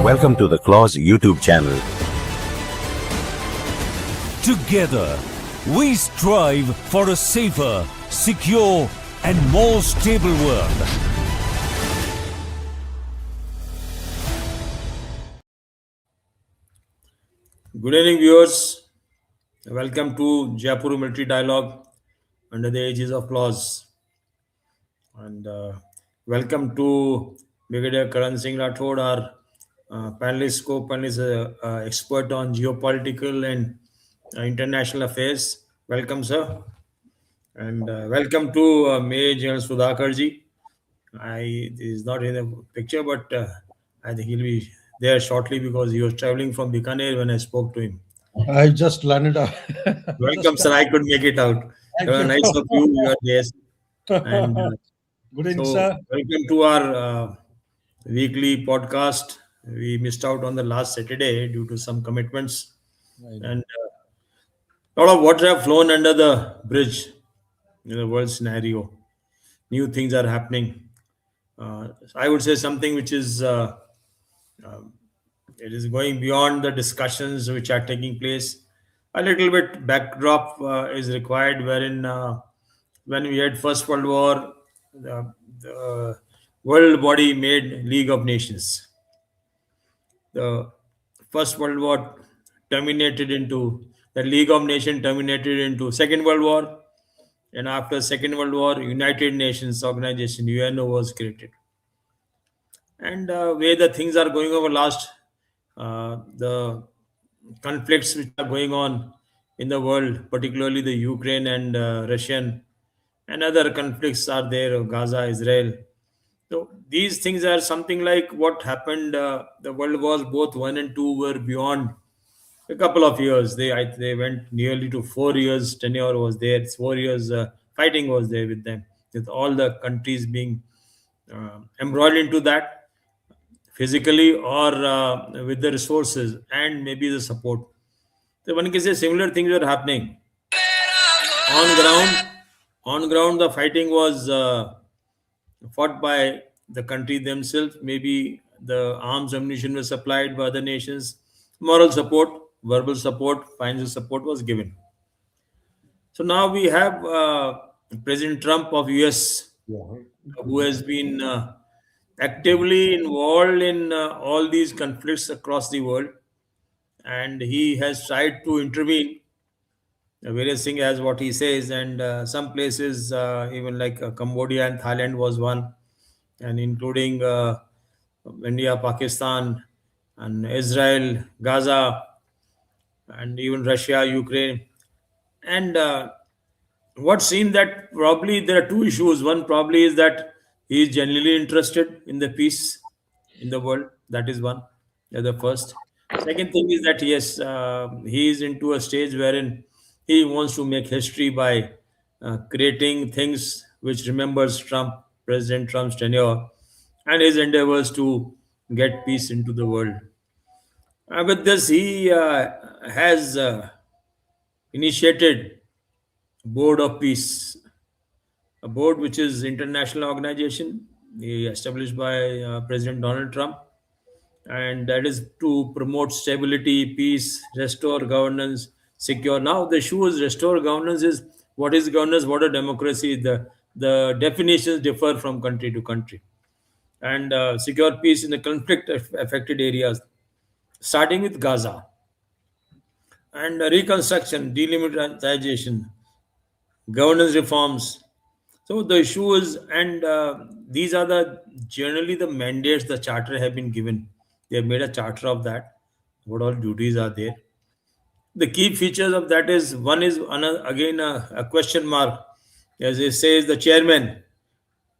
Welcome to the Clause YouTube channel. Together, we strive for a safer, secure, and more stable world. Good evening, viewers. Welcome to Jaipur Military Dialogue under the aegis of clause. And welcome to Brigadier Karan Singh Rathore, our panelist, co-panelist, expert on geopolitical and international affairs. Welcome, sir. And welcome to Maj Gen Sudhakar Jee. He's not in the picture, but I think he'll be there shortly because he was traveling from Bikaner when I spoke to him. I just landed. Welcome, sir. I could make it out. Nice of you. You are there. And Good evening, sir. welcome to our weekly podcast. We missed out on the last Saturday due to some commitments, and a lot of water have flown under the bridge in the world scenario. New things are happening. I would say something which is it is going beyond the discussions which are taking place. A little bit backdrop is required, wherein when we had First World War, the world body made League of Nations. The First World War terminated into the League of Nations terminated into Second World War, and after Second World War, United Nations Organization (UNO) was created. And where the things are going over last, the conflicts which are going on in the world, particularly the Ukraine and Russian and other conflicts are there, Gaza, Israel. So these things are something like what happened. The World Wars, both one and two, were beyond a couple of years. They went nearly to 4 years. Tenure was there. 4 years fighting was there with them, with all the countries being embroiled into that physically or with the resources and maybe the support. So one can say similar things were happening on ground. On ground, the fighting was fought by the country themselves. Maybe the arms ammunition was supplied by other nations. Moral support, verbal support, financial support was given. So now we have President Trump of US, who has been actively involved in all these conflicts across the world, and he has tried to intervene. Various things as what he says, and some places, even like Cambodia and Thailand was one, and including India, Pakistan, and Israel, Gaza, and even Russia, Ukraine. And what seems that probably there are two issues. One probably is that he is genuinely interested in the peace in the world. That is one. That's the first. Second thing is that yes, he is into a stage wherein he wants to make history by creating things which remembers President Trump's tenure, and his endeavors to get peace into the world. With this, he has initiated Board of Peace, a board which is international organization established by President Donald Trump, and that is to promote stability, peace, restore governance, secure. Now the issue is restore governance is what is governance, what a democracy. The definitions differ from country to country, and secure peace in the conflict affected areas, starting with Gaza, and reconstruction, delimitation, governance reforms. So the issue is, and these are the generally the mandates the charter have been given. They have made a charter of that. What all duties are there? The key features of that is one is again a question mark, as it says the chairman,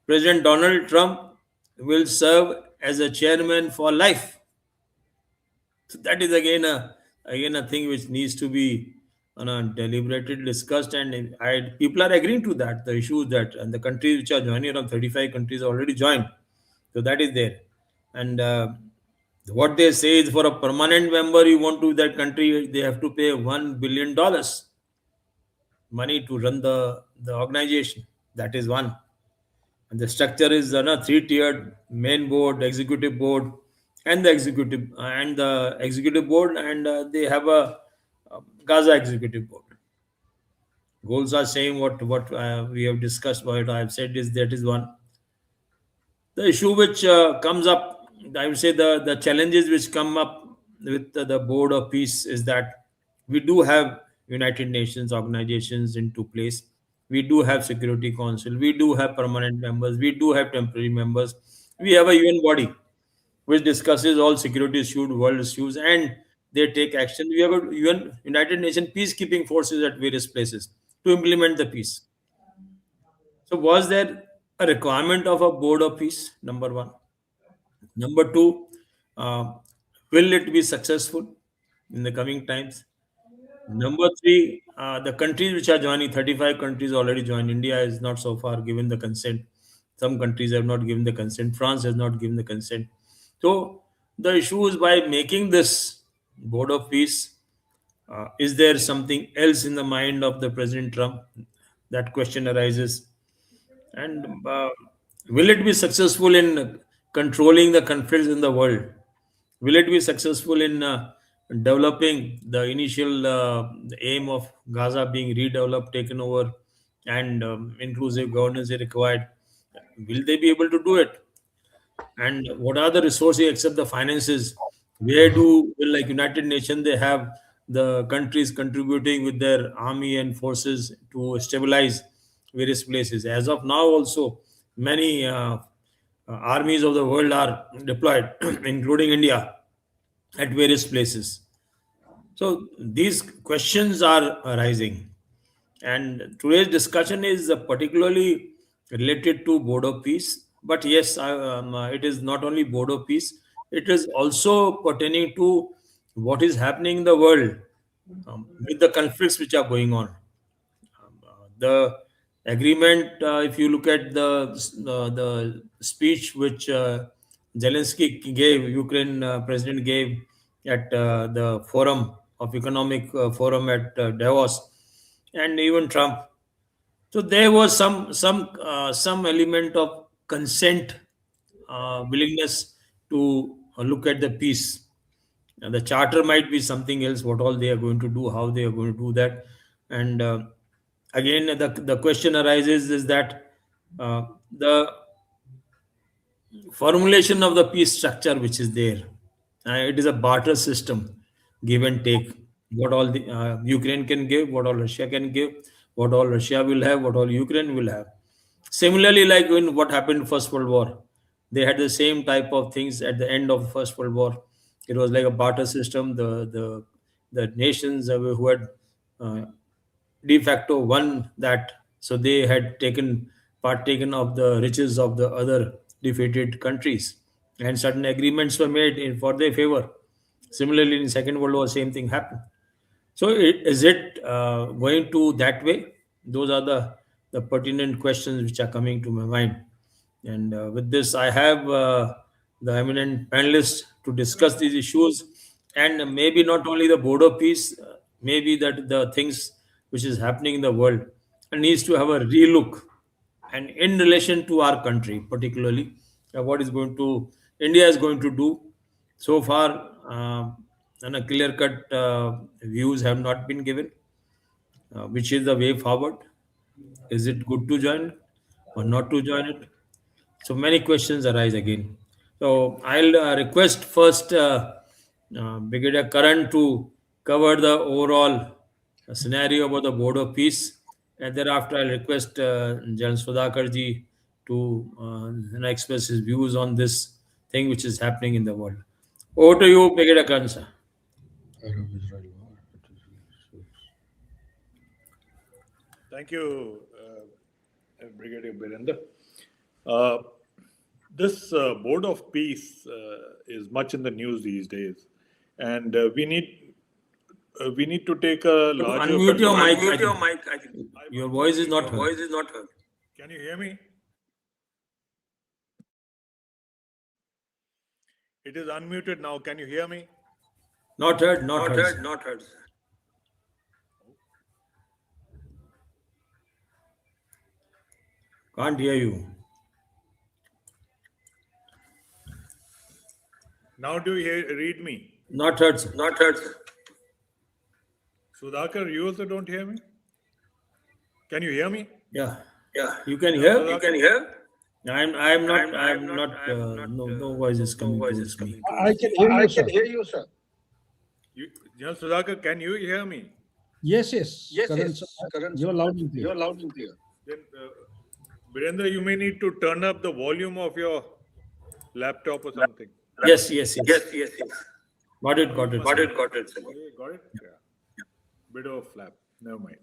President Donald Trump will serve as a chairman for life. So that is again a thing which needs to be deliberated, discussed, and people are agreeing to that. The issue is that, and the countries which are joining, around 35 countries already joined, so that is there. And what they say is for a permanent member, you want to that country, they have to pay $1 billion money to run the organization. That is one. And the structure is a three-tiered: main board, executive board, and the executive board, and they have a Gaza executive board. Goals are same. What we have discussed, what I have said is that is one. The issue which comes up, I would say the challenges which come up with the Board of Peace is that we do have United Nations organizations into place. We do have Security Council. We do have permanent members. We do have temporary members. We have a UN body which discusses all security issues, world issues, and they take action. We have a United Nations peacekeeping forces at various places to implement the peace. So, was there a requirement of a board of peace? Number one. Number two, uh, will it be successful in the coming times? Number three, the countries which are joining, 35 countries already joined. India is not so far given the consent. Some countries have not given the consent. France has not given the consent. So, the issue is by making this board of peace, is there something else in the mind of the President Trump? That question arises. And will it be successful in controlling the conflicts in the world? Will it be successful in developing the initial aim of Gaza being redeveloped, taken over, and inclusive governance is required? Will they be able to do it? And what are the resources except the finances? Where do, well, like United Nations, they have the countries contributing with their army and forces to stabilize various places. As of now, also many armies of the world are deployed, including India, at various places. So these questions are arising, and today's discussion is particularly related to Board of Peace. But yes, it is not only Board of Peace; it is also pertaining to what is happening in the world with the conflicts which are going on. The agreement, if you look at the speech which Zelensky gave, Ukraine president gave at the forum of economic forum at Davos, and even Trump. So there was some element of consent, willingness to look at the peace. And the charter might be something else. What all they are going to do, how they are going to do that, and again the question arises is that the formulation of the peace structure which is there, it is a barter system, give and take. What all the Ukraine can give, what all Russia can give, what all Russia will have, what all Ukraine will have. Similarly, like when what happened in First World War, they had the same type of things at the end of First World War. It was like a barter system. The nations who had uh, de facto won that, so they had taken partaken of the riches of the other defeated countries, and certain agreements were made in for their favor. Similarly, in Second World War, same thing happened. So, is it going to that way? Those are the pertinent questions which are coming to my mind. And with this, I have the eminent panelists to discuss these issues, and maybe not only the Board of Peace, maybe that the things which is happening in the world and needs to have a relook, and in relation to our country, particularly what is going to India is going to do. So far, and a clear-cut views have not been given. Which is the way forward? Is it good to join or not to join it? So many questions arise again. So I'll request first Brigadier Karan to cover the overall scenario about the Board of Peace, and thereafter I'll request Gen Sudhakar Jee to express his views on this thing which is happening in the world. Over to you, Brigadier Karan, sir. Thank you, Brigadier Birendra. Uh, this Board of Peace is much in the news these days, and we need to take a To larger. unmute your mic. Unmute I your think. mic. I think. Your voice is not Your heard. voice is not heard. Can you hear me? It is unmuted now. Can you hear me? Not heard. Not Not heard. heard. Sir. Not heard. Can't hear you. Now do you read me? Not heard, sir. Not heard, sir. Sudhakar, you also don't hear me? Can you hear me? Yeah. Yeah. You can Yeah, hear? Sudhakar? You can hear? No voice is coming towards me. I can hear you, sir. You, Sudhakar, can you hear me? Yes, yes. Karan, sir. You're loud and clear. Then, Birendra, you may need to turn up the volume of your laptop or something. Yes, yes, yes. Yes. Got it, got it. Got it, sir. Got it? Yeah. Bit of a flap. Never mind.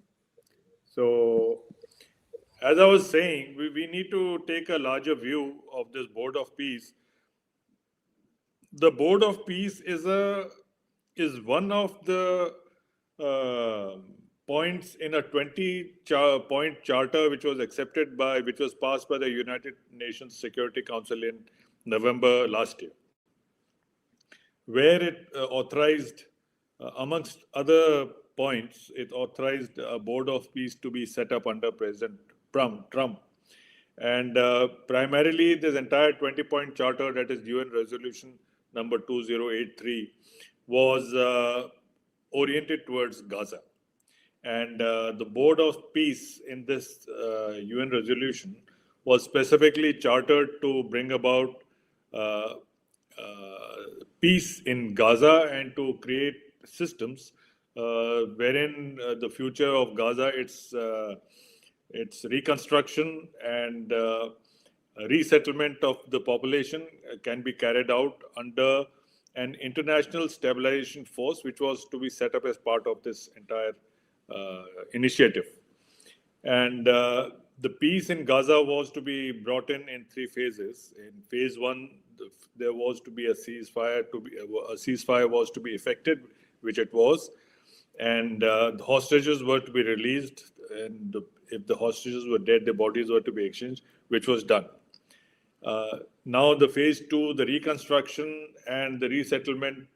So, as I was saying, we need to take a larger view of this Board of Peace. The Board of Peace is one of the points in a 20-point charter which was passed by the United Nations Security Council in November last year, where it authorized, amongst other points, it authorized a Board of Peace to be set up under President Trump. And primarily, this entire 20-point charter, that is UN Resolution number 2083, was oriented towards Gaza. And the Board of Peace in this UN resolution was specifically chartered to bring about peace in Gaza and to create systems wherein the future of Gaza, its reconstruction and resettlement of the population can be carried out under an international stabilization force, which was to be set up as part of this entire initiative. And the peace in Gaza was to be brought in 3 phases. In phase 1, there was to be a ceasefire. A ceasefire was to be effected, which it was, and the hostages were to be released. And if the hostages were dead, their bodies were to be exchanged, which was done. Now, the phase 2, the reconstruction and the resettlement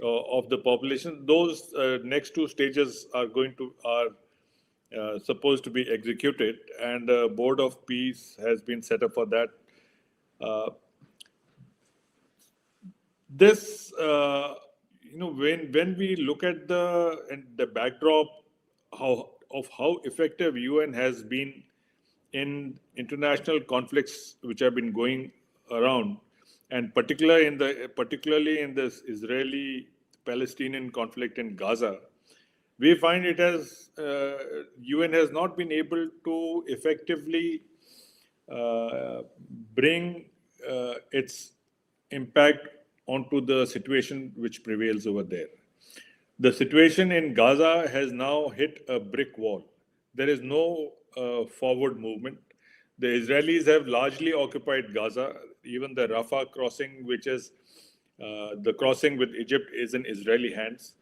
of the population, those next 2 stages are supposed to be executed, and a Board of Peace has been set up for that. When we look at the backdrop of how effective UN has been in international conflicts which have been going around, and particularly in this Israeli-Palestinian conflict in Gaza, we find UN has not been able to effectively bring its impact onto the situation which prevails over there. The situation in Gaza has now hit a brick wall. There is no forward movement. The Israelis have largely occupied Gaza. Even the Rafah crossing, which is the crossing with Egypt, is in Israeli hands.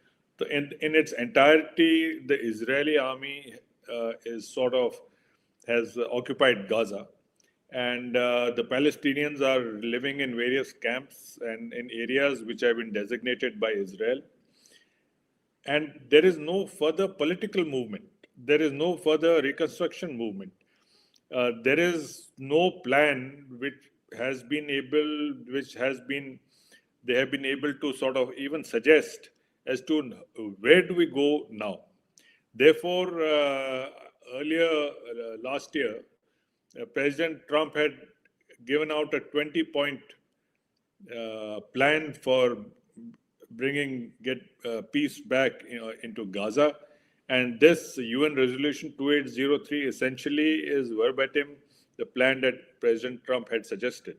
In its entirety, the Israeli army has occupied Gaza, and the Palestinians are living in various camps and in areas which have been designated by Israel. And there is no further political movement. There is no further reconstruction movement. There is no plan they have been able to sort of even suggest as to where do we go now. Therefore, earlier last year, President Trump had given out a 20-point plan for get peace back into Gaza. And this UN Resolution 2803 essentially is verbatim the plan that President Trump had suggested.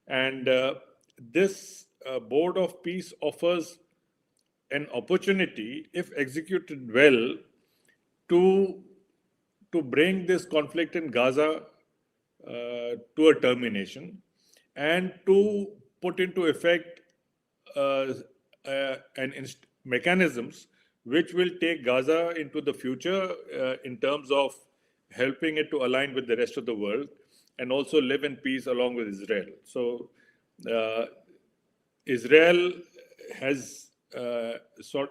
And this Board of Peace offers an opportunity, if executed well, to bring this conflict in Gaza to a termination and to put into effect mechanisms which will take Gaza into the future in terms of helping it to align with the rest of the world and also live in peace along with Israel. So Israel has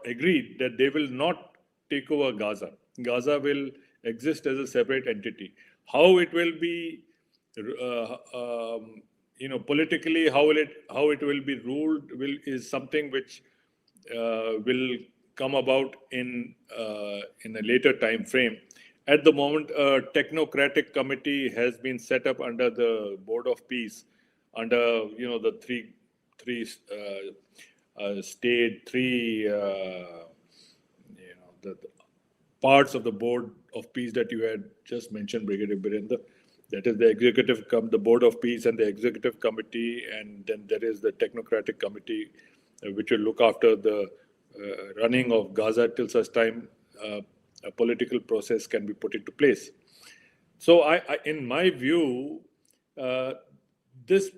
agreed that they will not take over Gaza. Gaza will exist as a separate entity. How it will be politically how it will be ruled is something which will come about in a later time frame. At the moment, a technocratic committee has been set up under the Board of Peace, under the three the parts of the Board of Peace that you had just mentioned, Brigadier Birendra. That is the Board of Peace and the Executive Committee, and then there is the Technocratic Committee, which will look after the running of Gaza till such time a political process can be put into place. So, in my view, this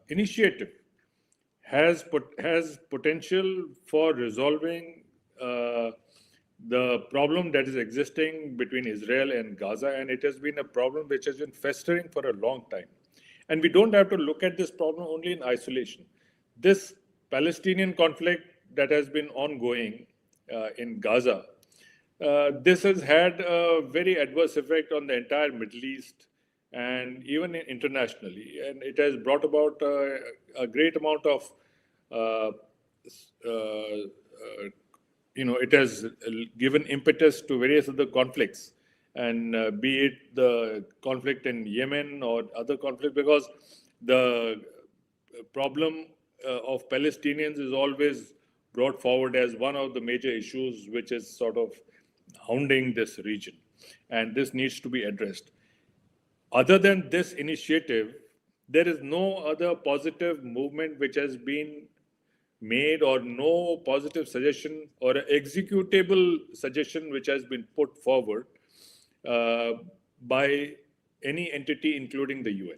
initiative has potential for resolving the problem that is existing between Israel and Gaza, and it has been a problem which has been festering for a long time. And we don't have to look at this problem only in isolation. This Palestinian conflict that has been ongoing in Gaza, this has had a very adverse effect on the entire Middle East and even internationally. And it has brought about a great amount of it has given impetus to various other conflicts, and be it the conflict in Yemen or other conflicts, because the problem of Palestinians is always brought forward as one of the major issues which is sort of hounding this region, and this needs to be addressed. Other than this initiative, there is no other positive movement which has been made, or no positive suggestion or executable suggestion which has been put forward by any entity, including the UN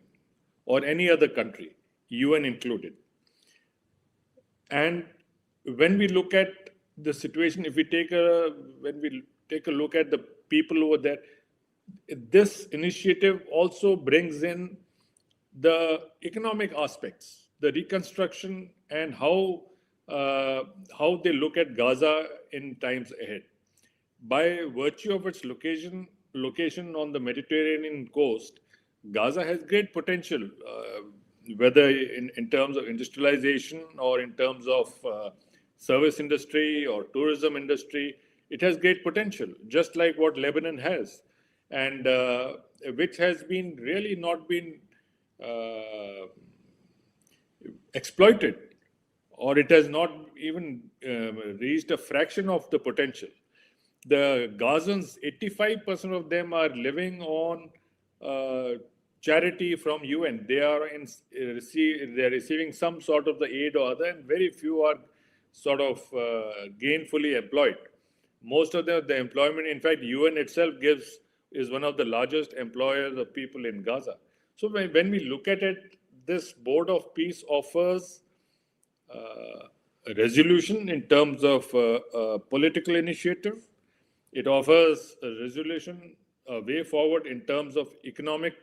or any other country, UN included. And when we look at the situation, when we take a look at the people over there, this initiative also brings in the economic aspects, the reconstruction, and how they look at Gaza in times ahead. By virtue of its location on the Mediterranean coast, Gaza has great potential, whether in terms of industrialization or in terms of service industry or tourism industry. It has great potential, just like what Lebanon has, and which has been really not been exploited, or it has not even reached a fraction of the potential. The Gazans, 85% of them are living on charity from UN. They are receiving some sort of the aid or other, and very few are sort of gainfully employed. Most of the employment, in fact, UN itself is one of the largest employers of people in Gaza. So when we look at it, this Board of Peace offers a resolution in terms of a political initiative. It offers a resolution, a way forward in terms of economic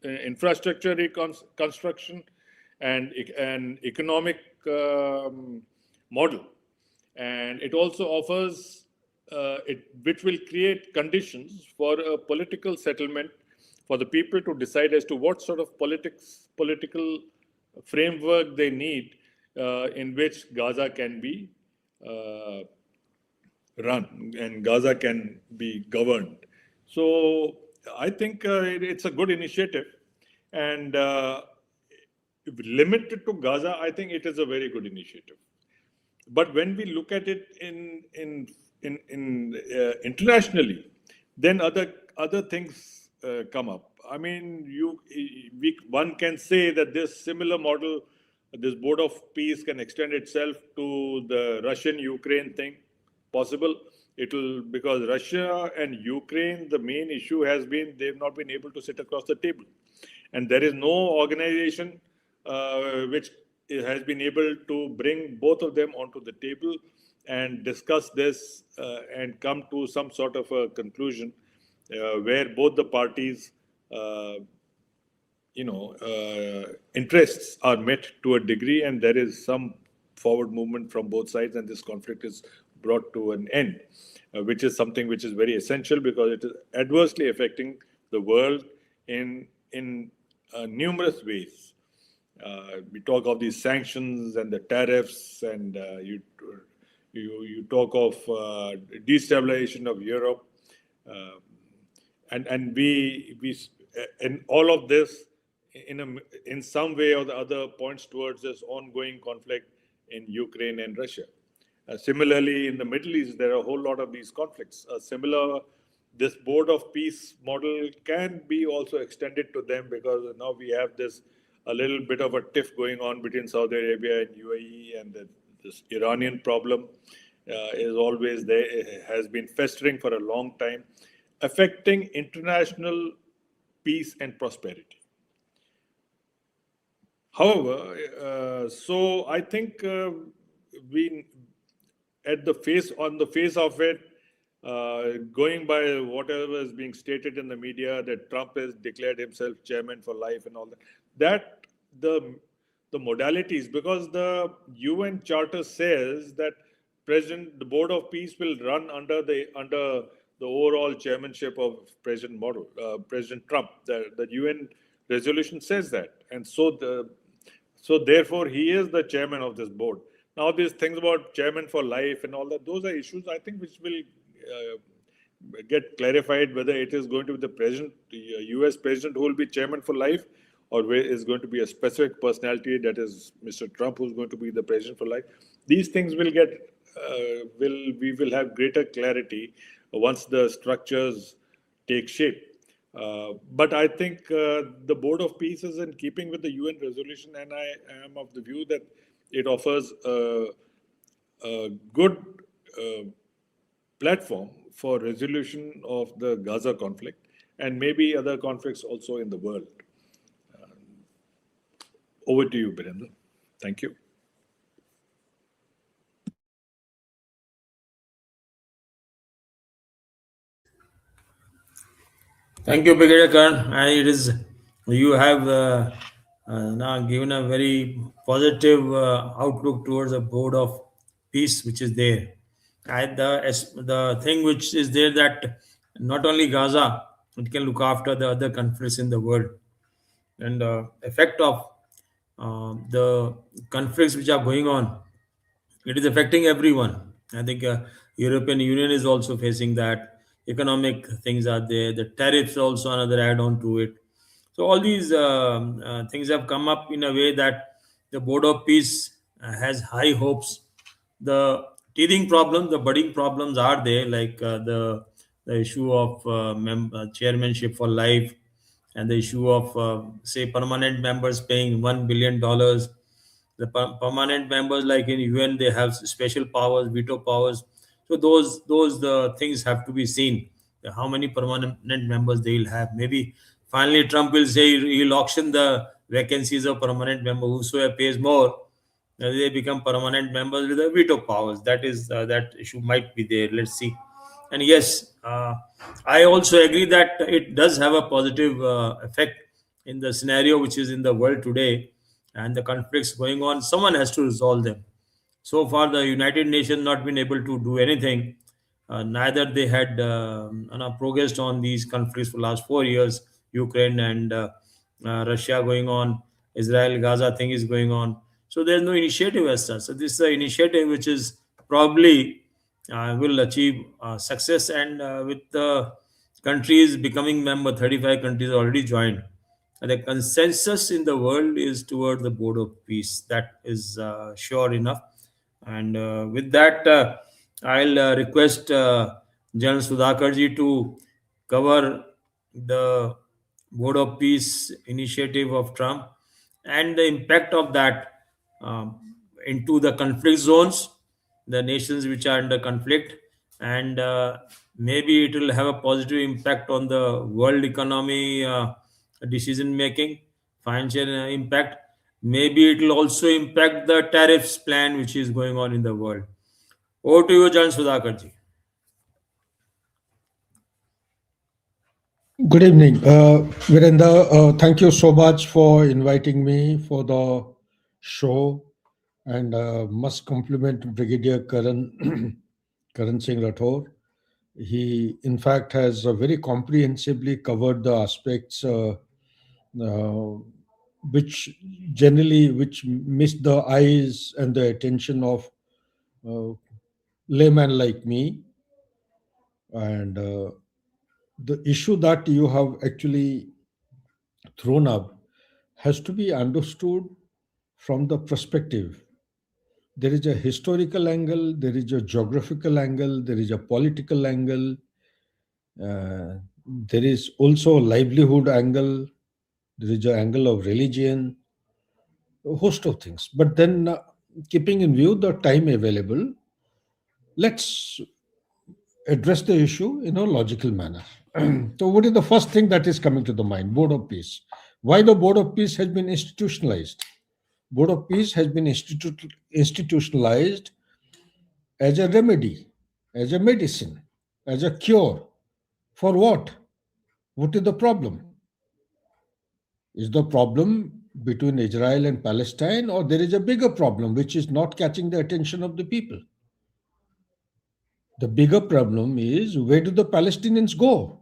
infrastructure reconstruction and economic model. And it also offers which will create conditions for a political settlement for the people to decide as to what sort of political framework they need in which Gaza can be run and Gaza can be governed. So I think it's a good initiative, and if limited to Gaza, I think it is a very good initiative. But when we look at it internationally, then other things come up. I mean, one can say that this similar model, this Board of Peace, can extend itself to the Russian-Ukraine thing. Possible. Because Russia and Ukraine, the main issue has been they've not been able to sit across the table, and there is no organization which has been able to bring both of them onto the table and discuss this and come to some sort of a conclusion where both the parties, interests are met to a degree, and there is some forward movement from both sides, and this conflict is brought to an end, which is something which is very essential because it is adversely affecting the world in numerous ways. We talk of these sanctions and the tariffs, and you talk of destabilization of Europe, and we in all of this in some way or the other points towards this ongoing conflict in Ukraine and Russia. Similarly, in the Middle East, there are a whole lot of these conflicts. This board of peace model can be also extended to them, because now we have this a little bit of a tiff going on between Saudi Arabia and UAE, and this Iranian problem is always there, has been festering for a long time, affecting international peace and prosperity. However, so I think we, on the face of it, going by whatever is being stated in the media, that Trump has declared himself chairman for life and all that the modalities, because the UN Charter says that the Board of Peace will run under the overall chairmanship of President Trump. The UN resolution says that, and so therefore he is the chairman of this board. Now, these things about chairman for life and all that, those are issues, I think, which will get clarified, whether it is going to be the US president who will be chairman for life, or where is going to be a specific personality, that is Mr. Trump, who's going to be the president for life. These things will we will have greater clarity once the structures take shape. But I think the Board of Peace is in keeping with the UN resolution, and I am of the view that it offers a good platform for resolution of the Gaza conflict and maybe other conflicts also in the world. Over to you, Birendra. Thank you. Thank you, Brigadier Karan. You have now given a very positive outlook towards the Board of Peace, which is there. The thing which is there, that not only Gaza, it can look after the other conflicts in the world, and the effect of the conflicts which are going on, it is affecting everyone. I think European Union is also facing that. Economic things are there. The tariffs also another add-on to it. So all these things have come up in a way that the Board of Peace has high hopes. The teething problems, the budding problems are there, like the issue of chairmanship for life, and the issue of say permanent members paying $1 billion. The permanent members, like in UN, they have special powers, veto powers. So those the things have to be seen. How many permanent members they will have? Maybe finally Trump will say he'll auction the vacancies of permanent member. Whosoever pays more, they become permanent members with the veto powers. That issue might be there. Let's see. And yes, I also agree that it does have a positive effect in the scenario which is in the world today, and the conflicts going on. Someone has to resolve them. So far, the United Nations not been able to do anything. Neither they had progressed on these conflicts for last 4 years. Ukraine and Russia going on, Israel Gaza thing is going on. So there's no initiative as such. So this is an initiative which is probably will achieve success, and with the countries becoming member, 35 countries already joined. And the consensus in the world is toward the Board of Peace. That is sure enough. And with that, I'll request General Sudhakar Jee to cover the Board of Peace initiative of Trump and the impact of that into the conflict zones, the nations which are under conflict, and maybe it will have a positive impact on the world economy, decision making, financial impact. Maybe it will also impact the tariffs plan which is going on in the world. Over to you, Jan Sudhakar Ji. Good evening. Virendra, thank you so much for inviting me for the show, and must compliment Brigadier Karan, Karan Singh Rathore, He, in fact, has very comprehensively covered the aspects uh, which miss the eyes and the attention of uh, layman like me. And the issue that you have actually thrown up has to be understood from the perspective. There is a historical angle, there is a geographical angle, there is a political angle, there is also a livelihood angle, there is an angle of religion, a host of things. But then, keeping in view the time available, let's address the issue in a logical manner. So, what is the first thing that is coming to the mind? Board of Peace. Why the Board of Peace has been institutionalized? Board of Peace has been institutionalized as a remedy, as a medicine, as a cure. For what? What is the problem? Is the problem between Israel and Palestine, or there is a bigger problem which is not catching the attention of the people? The bigger problem is, where do the Palestinians go?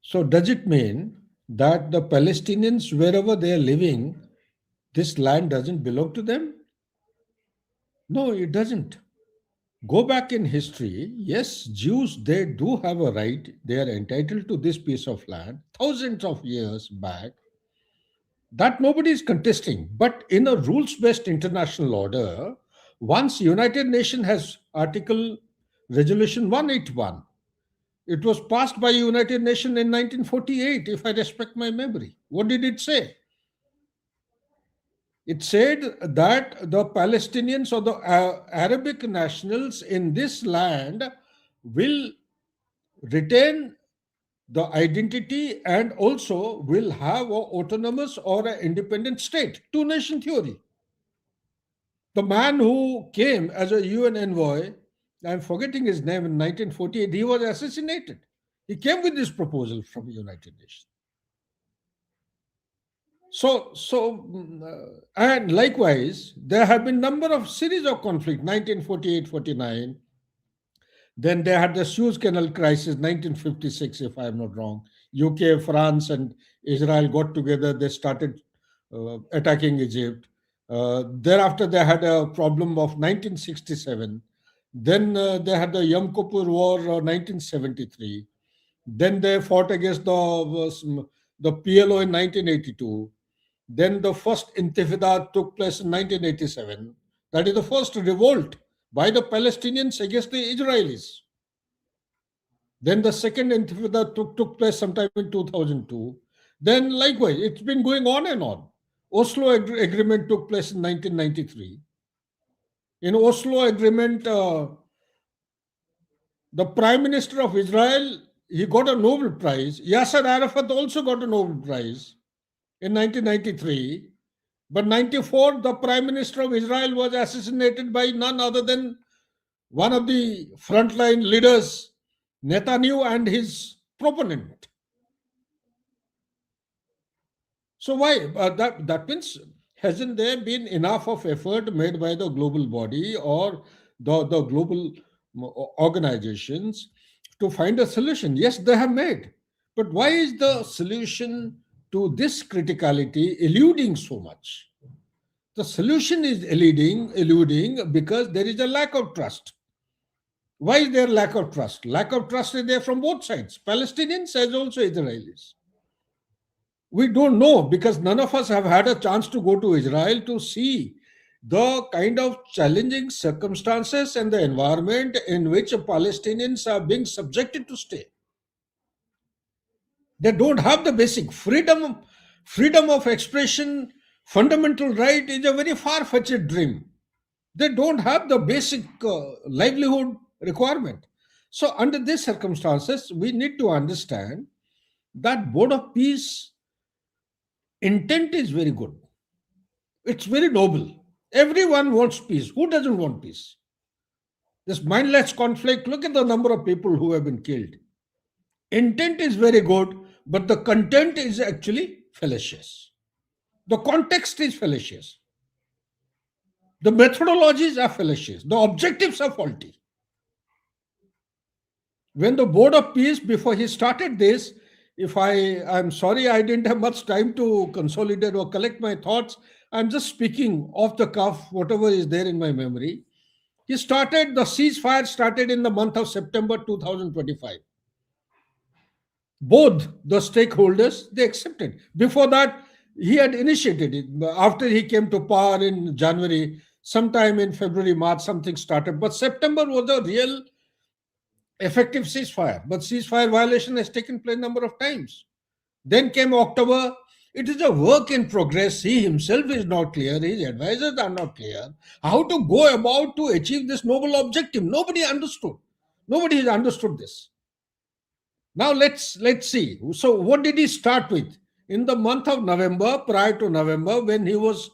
So, does it mean that the Palestinians, wherever they are living, this land doesn't belong to them? No, it doesn't. Go back in history. Yes, Jews, they do have a right. They are entitled to this piece of land thousands of years back. That nobody is contesting. But in a rules-based international order, once United Nations has Article Resolution 181, it was passed by United Nations in 1948, if I respect my memory. What did it say? It said that the Palestinians or the Arabic nationals in this land will retain the identity and also will have an autonomous or an independent state. Two nation theory. The man who came as a UN envoy, I'm forgetting his name, in 1948, he was assassinated. He came with this proposal from the United Nations. And likewise, there have been number of series of conflict, 1948-49. Then they had the Suez Canal crisis, 1956, if I'm not wrong. UK, France, and Israel got together. They started attacking Egypt. Thereafter, they had a problem of 1967. Then they had the Yom Kippur War, 1973. Then they fought against the PLO in 1982. Then the first Intifada took place in 1987. That is the first revolt by the Palestinians against the Israelis. Then the second Intifada took place sometime in 2002. Then likewise, it's been going on and on. Oslo Agreement took place in 1993. In Oslo Agreement, the Prime Minister of Israel, he got a Nobel Prize. Yasser Arafat also got a Nobel Prize in 1993. But 94, the Prime Minister of Israel was assassinated by none other than one of the frontline leaders, Netanyahu, and his proponent. So why? That means, hasn't there been enough of effort made by the global body or the global organizations to find a solution? Yes, they have made. But why is the solution to this criticality eluding so much? The solution is eluding because there is a lack of trust. Why is there lack of trust? Lack of trust is there from both sides, Palestinians as also Israelis. We don't know because none of us have had a chance to go to Israel to see the kind of challenging circumstances and the environment in which Palestinians are being subjected to stay. They don't have the basic freedom of expression. Fundamental right is a very far-fetched dream. They don't have the basic livelihood requirement. So under these circumstances, we need to understand that Board of Peace intent is very good. It's very noble. Everyone wants peace. Who doesn't want peace? This mindless conflict, look at the number of people who have been killed. Intent is very good, but the content is actually fallacious. The context is fallacious. The methodologies are fallacious. The objectives are faulty. When the Board of Peace, before he started this, I'm sorry I didn't have much time to consolidate or collect my thoughts. I'm just speaking off the cuff, whatever is there in my memory. The ceasefire started in the month of September 2025. Both the stakeholders, they accepted. Before that, he had initiated it. After he came to power in January, sometime in February, March, something started. But September was a real effective ceasefire. But ceasefire violation has taken place a number of times. Then came October. It is a work in progress. He himself is not clear. His advisors are not clear. How to go about to achieve this noble objective? Nobody understood. Nobody has understood this. Now let's see. So what did he start with? In the month of November, prior to November, when he was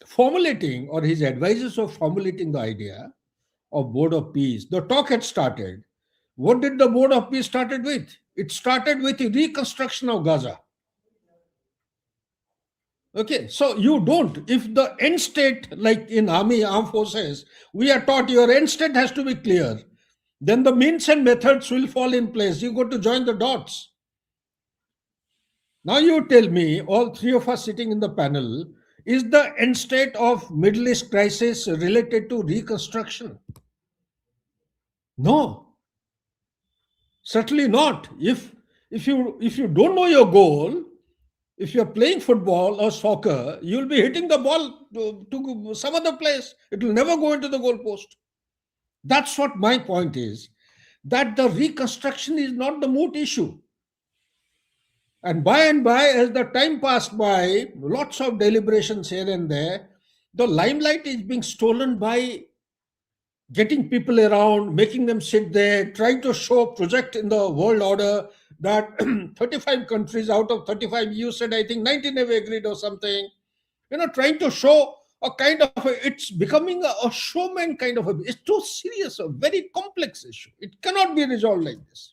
formulating, or his advisors were formulating the idea of Board of Peace, the talk had started. What did the Board of Peace started with? It started with the reconstruction of Gaza. Okay, so you don't, if the end state, like in army, armed forces, we are taught your end state has to be clear, then the means and methods will fall in place. You got to join the dots. Now you tell me, all three of us sitting in the panel, is the end state of Middle East crisis related to reconstruction? No, certainly not. If you don't know your goal, if you're playing football or soccer, you'll be hitting the ball to some other place. It will never go into the goalpost. That's what my point is, that the reconstruction is not the moot issue. And by, as the time passed by, lots of deliberations here and there, the limelight is being stolen by getting people around, making them sit there, trying to project in the world order that 35 countries out of 35, you said, I think 19 have agreed or something, trying to show a kind of, it's becoming a showman kind of, it's too serious, a very complex issue. It cannot be resolved like this.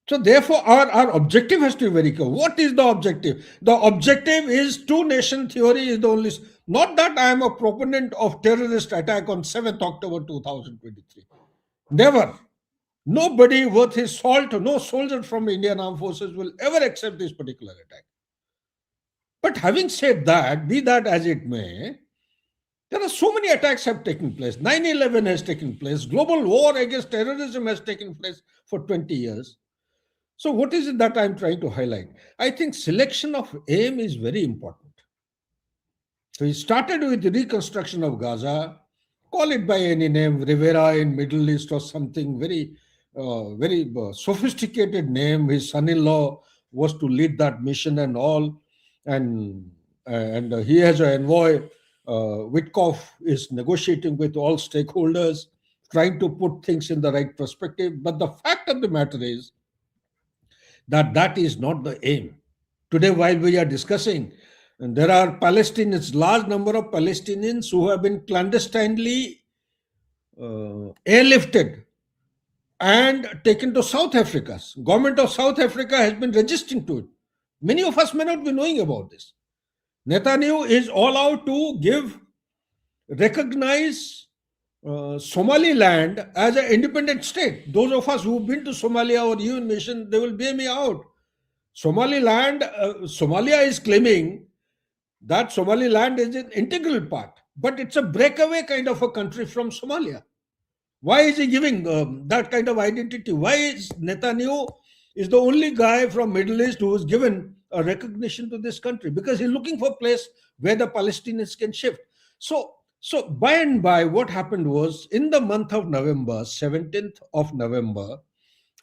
So therefore, our objective has to be very clear. What is the objective? The objective is two-nation theory is the only... Not that I am a proponent of terrorist attack on 7th October 2023. Never. Nobody worth his salt, no soldier from Indian Armed Forces will ever accept this particular attack. But having said that, be that as it may, there are so many attacks have taken place. 9/11 has taken place. Global war against terrorism has taken place for 20 years. So what is it that I'm trying to highlight? I think selection of aim is very important. So he started with the reconstruction of Gaza, call it by any name, Rivera in Middle East or something, very sophisticated name. His son-in-law was to lead that mission and all. And he has an envoy, Witkoff is negotiating with all stakeholders, trying to put things in the right perspective. But the fact of the matter is that is not the aim. Today, while we are discussing, and there are Palestinians, large number of Palestinians who have been clandestinely airlifted and taken to South Africa. Government of South Africa has been registering to it. Many of us may not be knowing about this. Netanyahu is all out to recognize Somaliland as an independent state. Those of us who've been to Somalia or UN mission, they will bear me out. Somalia is claiming that Somaliland is an integral part, but it's a breakaway kind of a country from Somalia. Why is he giving that kind of identity? Why is Netanyahu is the only guy from Middle East who is given a recognition to this country? Because he's looking for a place where the Palestinians can shift. So by and by, what happened was, in the month of November, 17th of November,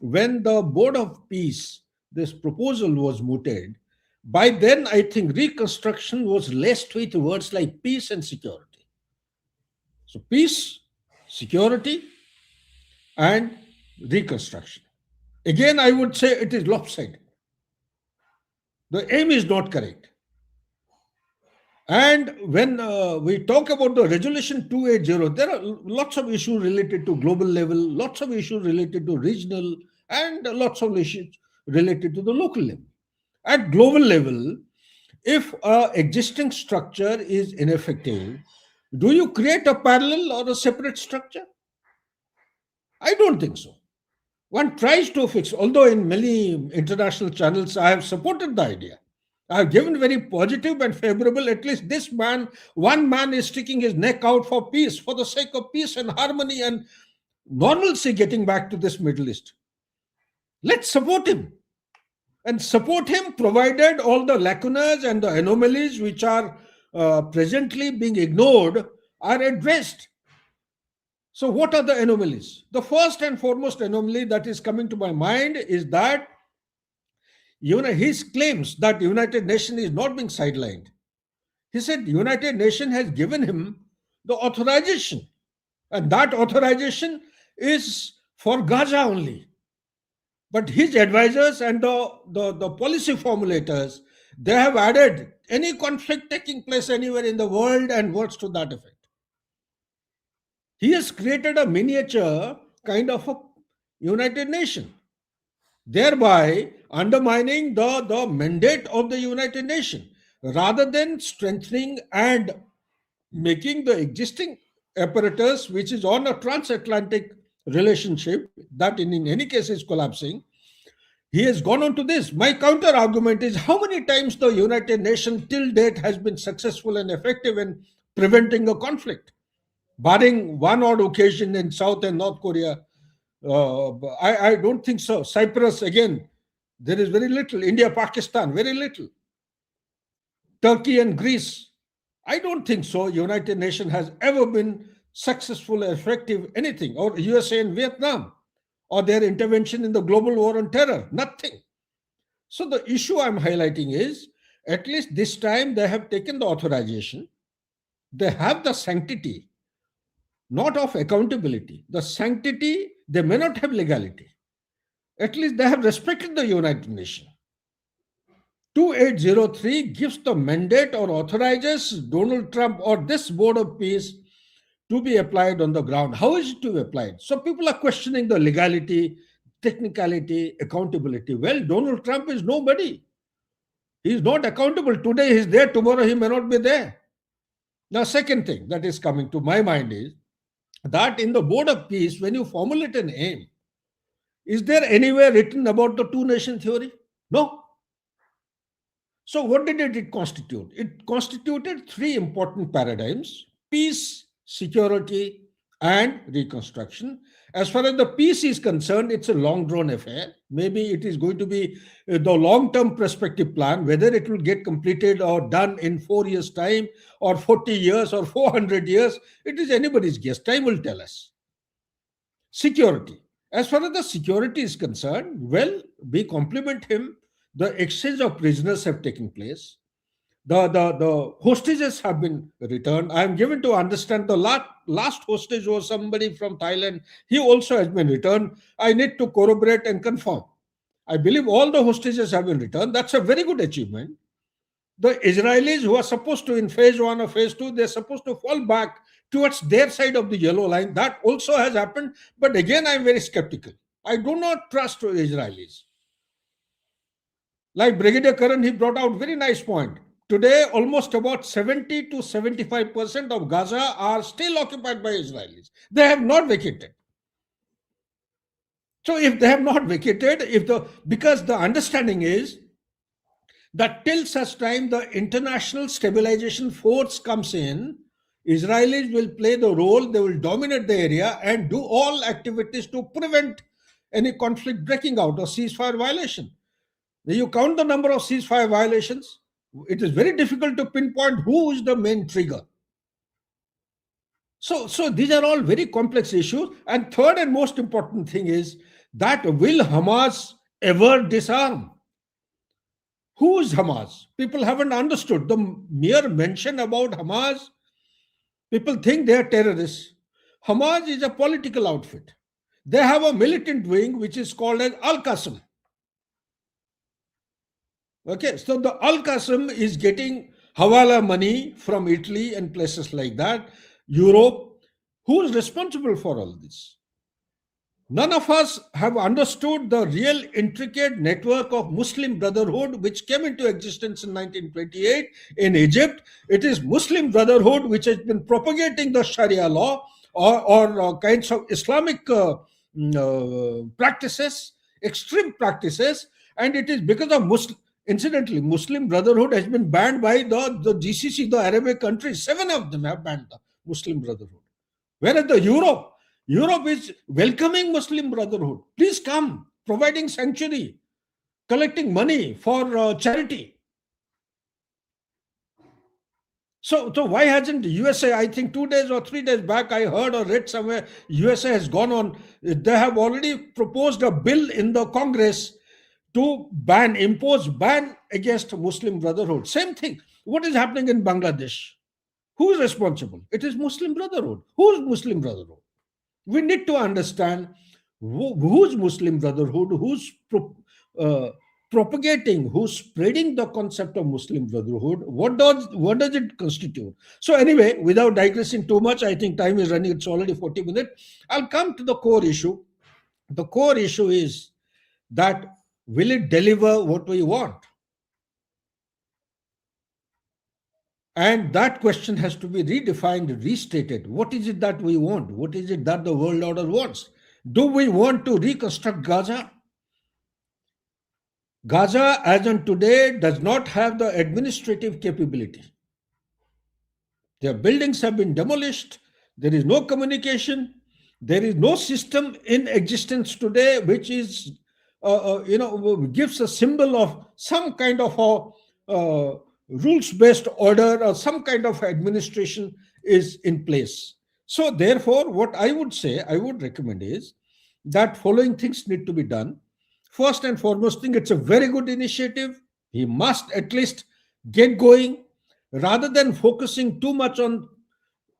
when the Board of Peace, this proposal was mooted, by then I think reconstruction was laced with words like peace and security. So peace, security, and reconstruction. Again, I would say it is lopsided. The aim is not correct. And when we talk about the resolution 280, there are lots of issues related to global level, lots of issues related to regional, and lots of issues related to the local level. At global level, if a existing structure is ineffective, do you create a parallel or a separate structure? I don't think so. One tries to fix, although in many international channels I have supported the idea. I have given very positive and favorable, at least this man, one man is sticking his neck out for peace, for the sake of peace and harmony and normalcy getting back to this Middle East. Let's support him. And support him provided all the lacunas and the anomalies which are presently being ignored are addressed. So, what are the anomalies? The first and foremost anomaly that is coming to my mind is that his claims that United Nations is not being sidelined. He said United Nations has given him the authorization, and that authorization is for Gaza only. But his advisors and the policy formulators, they have added any conflict taking place anywhere in the world and words to that effect. He has created a miniature kind of a United Nation, thereby undermining the mandate of the United Nations rather than strengthening and making the existing apparatus, which is on a transatlantic relationship that in any case is collapsing. He has gone on to this. My counter argument is how many times the United Nations till date has been successful and effective in preventing a conflict, barring one odd occasion in South and North Korea. I don't think so. Cyprus, again, there is very little. India, Pakistan, very little. Turkey and Greece, I don't think so. United Nations has ever been successful, effective, anything, or USA and Vietnam, or their intervention in the global war on terror, nothing. So the issue I'm highlighting is, at least this time they have taken the authorization. They have the sanctity, not of accountability. The sanctity, they may not have legality. At least they have respected the United Nations. 2803 gives the mandate or authorizes Donald Trump or this Board of Peace to be applied on the ground. How is it to be applied? So people are questioning the legality, technicality, accountability. Well, Donald Trump is nobody. He is not accountable. Today he is there, tomorrow he may not be there. Now, second thing that is coming to my mind is that in the Board of Peace, when you formulate an aim, is there anywhere written about the two-nation theory? No. So what did it constitute? It constituted three important paradigms: peace, security, and reconstruction. As far as the peace is concerned, it's a long-drawn affair. Maybe it is going to be the long-term perspective plan, whether it will get completed or done in 4 years' time, or 40 years, or 400 years. It is anybody's guess. Time will tell us. Security. As far as the security is concerned, well, we compliment him. The exchange of prisoners have taken place. The hostages have been returned. I am given to understand the last hostage was somebody from Thailand. He also has been returned. I need to corroborate and confirm. I believe all the hostages have been returned. That's a very good achievement. The Israelis who are supposed to, in phase 1 or phase 2, they're supposed to fall back towards their side of the yellow line. That also has happened. But again, I'm very skeptical. I do not trust the Israelis. Like Brigadier Karan, he brought out very nice point. Today, almost about 70 to 75% of Gaza are still occupied by Israelis. They have not vacated. So if they have not vacated, because the understanding is that till such time the international stabilization force comes in, Israelis will play the role, they will dominate the area and do all activities to prevent any conflict breaking out or ceasefire violation. When you count the number of ceasefire violations, it is very difficult to pinpoint who is the main trigger. So these are all very complex issues. And third and most important thing is that will Hamas ever disarm? Who is Hamas? People haven't understood. The mere mention about Hamas, people think they are terrorists. Hamas is a political outfit. They have a militant wing which is called as Al-Qassam. Okay, so the Al-Qassam is getting Hawala money from Italy and places like that, Europe. Who is responsible for all this? None of us have understood the real intricate network of Muslim Brotherhood which came into existence in 1928 in Egypt. It is Muslim Brotherhood which has been propagating the Sharia law or kinds of Islamic practices, extreme practices, and it is because of Muslim. Incidentally, Muslim Brotherhood has been banned by the GCC, the Arabic countries. 7 of them have banned the Muslim Brotherhood. Whereas Europe is welcoming Muslim Brotherhood. Please come, providing sanctuary, collecting money for charity. So why hasn't USA? I think 2 days or 3 days back, I heard or read somewhere USA has gone on. They have already proposed a bill in the Congress to impose ban against Muslim Brotherhood. Same thing. What is happening in Bangladesh? Who is responsible? It is Muslim Brotherhood. Who's Muslim Brotherhood? We need to understand who's Muslim Brotherhood, who's propagating, who's spreading the concept of Muslim Brotherhood. What does it constitute? So anyway, without digressing too much, I think time is running. It's already 40 minutes. I'll come to the core issue. The core issue is that will it deliver what we want? And that question has to be redefined, restated. What is it that we want? What is it that the world order wants? Do we want to reconstruct Gaza? Gaza, as on today, does not have the administrative capability. Their buildings have been demolished. There is no communication. There is no system in existence today which is, gives a symbol of some kind of a rules-based order or some kind of administration is in place. So therefore, what I would recommend is that following things need to be done. First and foremost thing, it's a very good initiative. He must at least get going rather than focusing too much on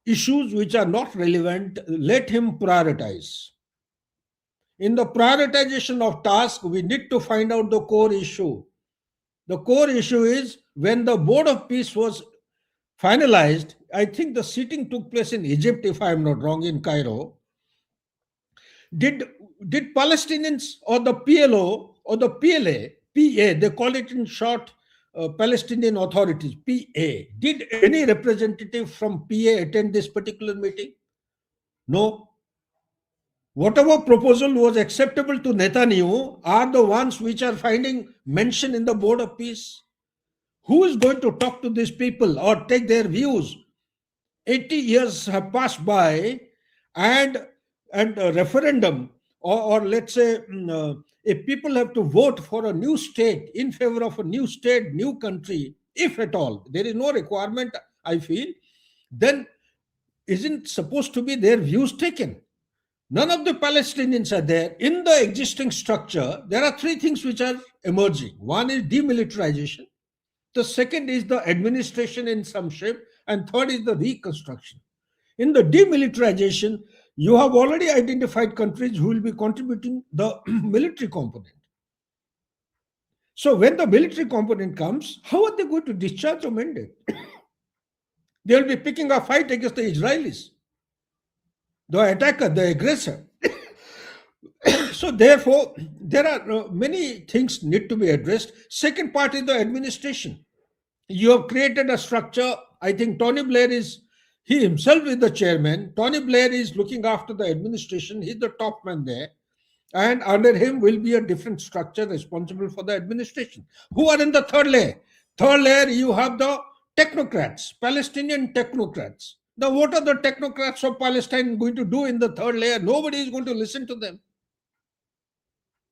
issues which are not relevant. Let him prioritize. In the prioritization of tasks, we need to find out the core issue. The core issue is when the Board of Peace was finalized, I think the sitting took place in Egypt, if I'm not wrong, in Cairo. Did Palestinians or the PLO or the PA, they call it in short, Palestinian Authorities, PA, did any representative from PA attend this particular meeting? No. Whatever proposal was acceptable to Netanyahu are the ones which are finding mention in the Board of Peace. Who is going to talk to these people or take their views? 80 years have passed by, and a referendum, or let's say, if people have to vote for a new state, in favor of a new state, new country, if at all, there is no requirement, I feel, then isn't supposed to be their views taken. None of the Palestinians are there. In the existing structure, there are 3 things which are emerging. One is demilitarization. The second is the administration in some shape. And third is the reconstruction. In the demilitarization, you have already identified countries who will be contributing the military component. So when the military component comes, how are they going to discharge the mandate? They will be picking a fight against the Israelis, the attacker, the aggressor. So therefore, there are many things need to be addressed. Second part is the administration. You have created a structure. I think Tony Blair he himself is the chairman. Tony Blair is looking after the administration. He's the top man there. And under him will be a different structure responsible for the administration. Who are in the third layer? Third layer, you have the technocrats, Palestinian technocrats. Now, what are the technocrats of Palestine going to do in the third layer? Nobody is going to listen to them.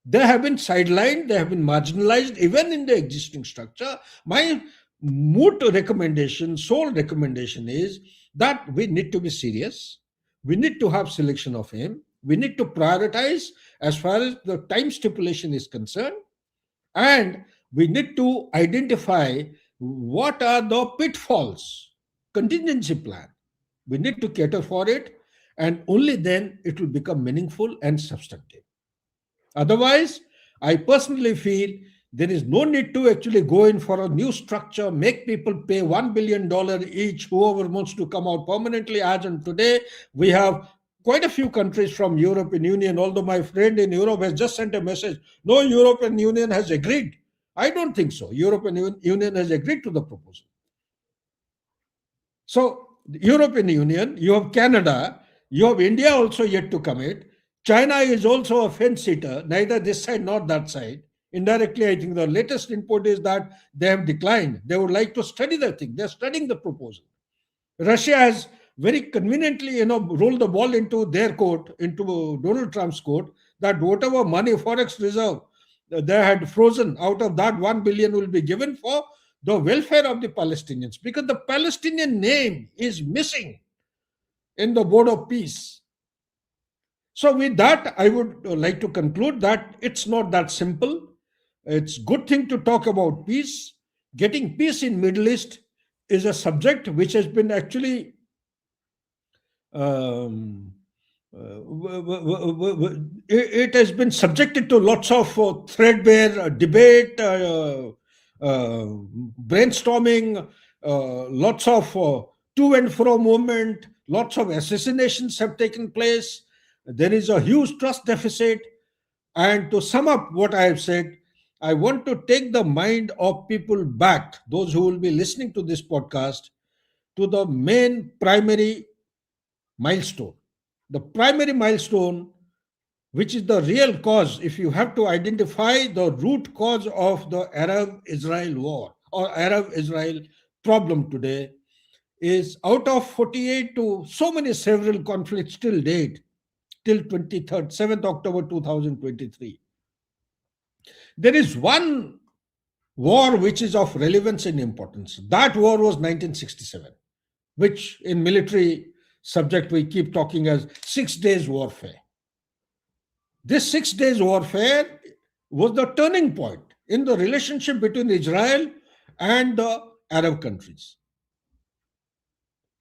They have been sidelined, they have been marginalized, even in the existing structure. My sole recommendation is that we need to be serious. We need to have selection of aim. We need to prioritize as far as the time stipulation is concerned. And we need to identify what are the pitfalls, contingency plan. We need to cater for it, and only then it will become meaningful and substantive. Otherwise, I personally feel there is no need to actually go in for a new structure, make people pay $1 billion each, whoever wants to come out permanently. As on today, we have quite a few countries from European Union, although my friend in Europe has just sent a message, no, European Union has agreed. I don't think so. European Union has agreed to the proposal. So, the European Union, you have Canada, you have India also yet to commit. China is also a fence sitter, neither this side nor that side. Indirectly, I think the latest input is that they have declined. They would like to study the thing. They're studying the proposal. Russia has very conveniently, rolled the ball into their court, into Donald Trump's court, that whatever money, forex reserve they had frozen, out of that 1 billion will be given for the welfare of the Palestinians, because the Palestinian name is missing in the Board of Peace. So with that, I would like to conclude that it's not that simple. It's good thing to talk about peace. Getting peace in Middle East is a subject which has been actually it has been subjected to lots of threadbare debate, brainstorming, lots of to and fro movement, lots of assassinations have taken place. There is a huge trust deficit. And to sum up what I have said, I want to take the mind of people back, those who will be listening to this podcast, to the main primary milestone. The primary milestone, which is the real cause, if you have to identify the root cause of the Arab-Israel war or Arab-Israel problem today, is out of 48 to so many several conflicts till date, till 23rd, 7th October 2023. There is one war which is of relevance and importance. That war was 1967, which in military subject we keep talking as 6 days warfare. This 6 days warfare was the turning point in the relationship between Israel and the Arab countries.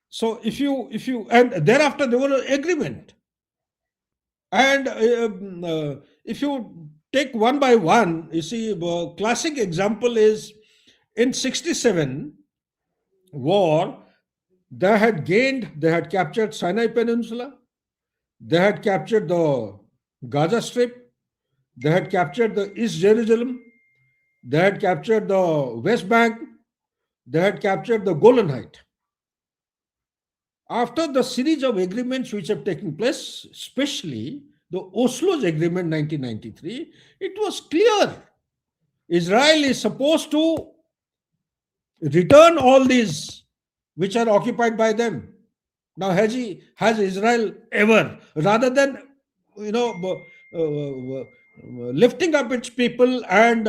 So and thereafter there was an agreement. And if you take one by one, you see, a classic example is in 67 war, they had captured Sinai Peninsula, they had captured the Gaza Strip, they had captured the East Jerusalem, they had captured the West Bank, they had captured the Golan Heights. After the series of agreements which have taken place, especially the Oslo's Agreement 1993, it was clear Israel is supposed to return all these which are occupied by them. Now, has Israel ever, rather than lifting up its people and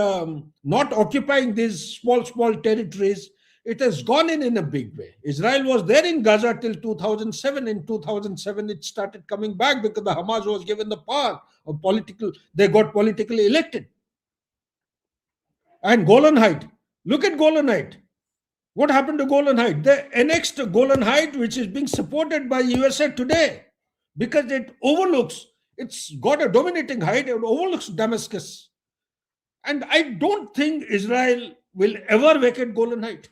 not occupying these small territories, it has gone in a big way. Israel was there in Gaza till 2007. In 2007, it started coming back because the Hamas was given the power of they got politically elected. And Golan Heights, look at Golan Heights. What happened to Golan Heights? They annexed Golan Heights, which is being supported by USA today because it's got a dominating height, it overlooks Damascus. And I don't think Israel will ever vacate Golan Heights.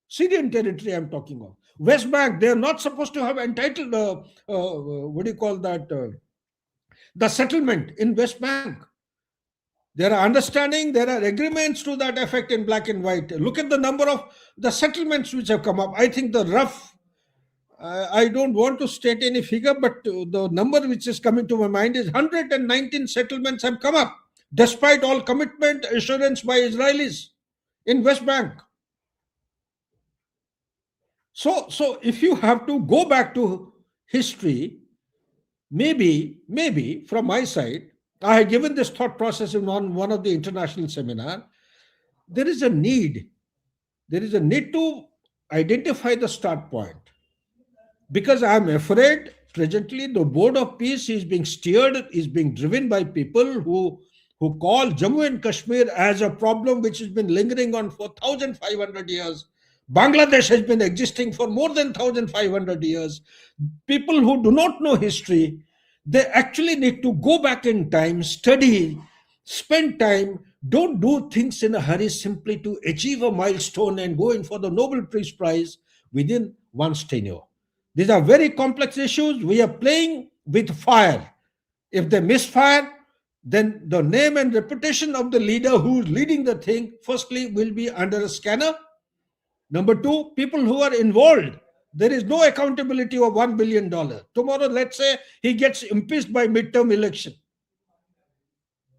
Syrian territory I'm talking of. West Bank, they're not supposed to have entitled, the settlement in West Bank. There are understanding, there are agreements to that effect in black and white. Look at the number of the settlements which have come up. I think the rough, I don't want to state any figure, but the number which is coming to my mind is 119 settlements have come up, despite all commitment, assurance by Israelis in West Bank. So if you have to go back to history, maybe from my side, I have given this thought process in one of the international seminar. There is a need to identify the start point, because I am afraid presently the Board of Peace is being driven by people who call Jammu and Kashmir as a problem which has been lingering on for 1,500 years. Bangladesh has been existing for more than 1,500 years. People who do not know history, they actually need to go back in time, study, spend time, don't do things in a hurry simply to achieve a milestone and go in for the Nobel Peace Prize within one's tenure. These are very complex issues. We are playing with fire. If they misfire, then the name and reputation of the leader who's leading the thing, firstly, will be under a scanner. Number two, people who are involved. There is no accountability of $1 billion. Tomorrow, let's say he gets impeached by midterm election.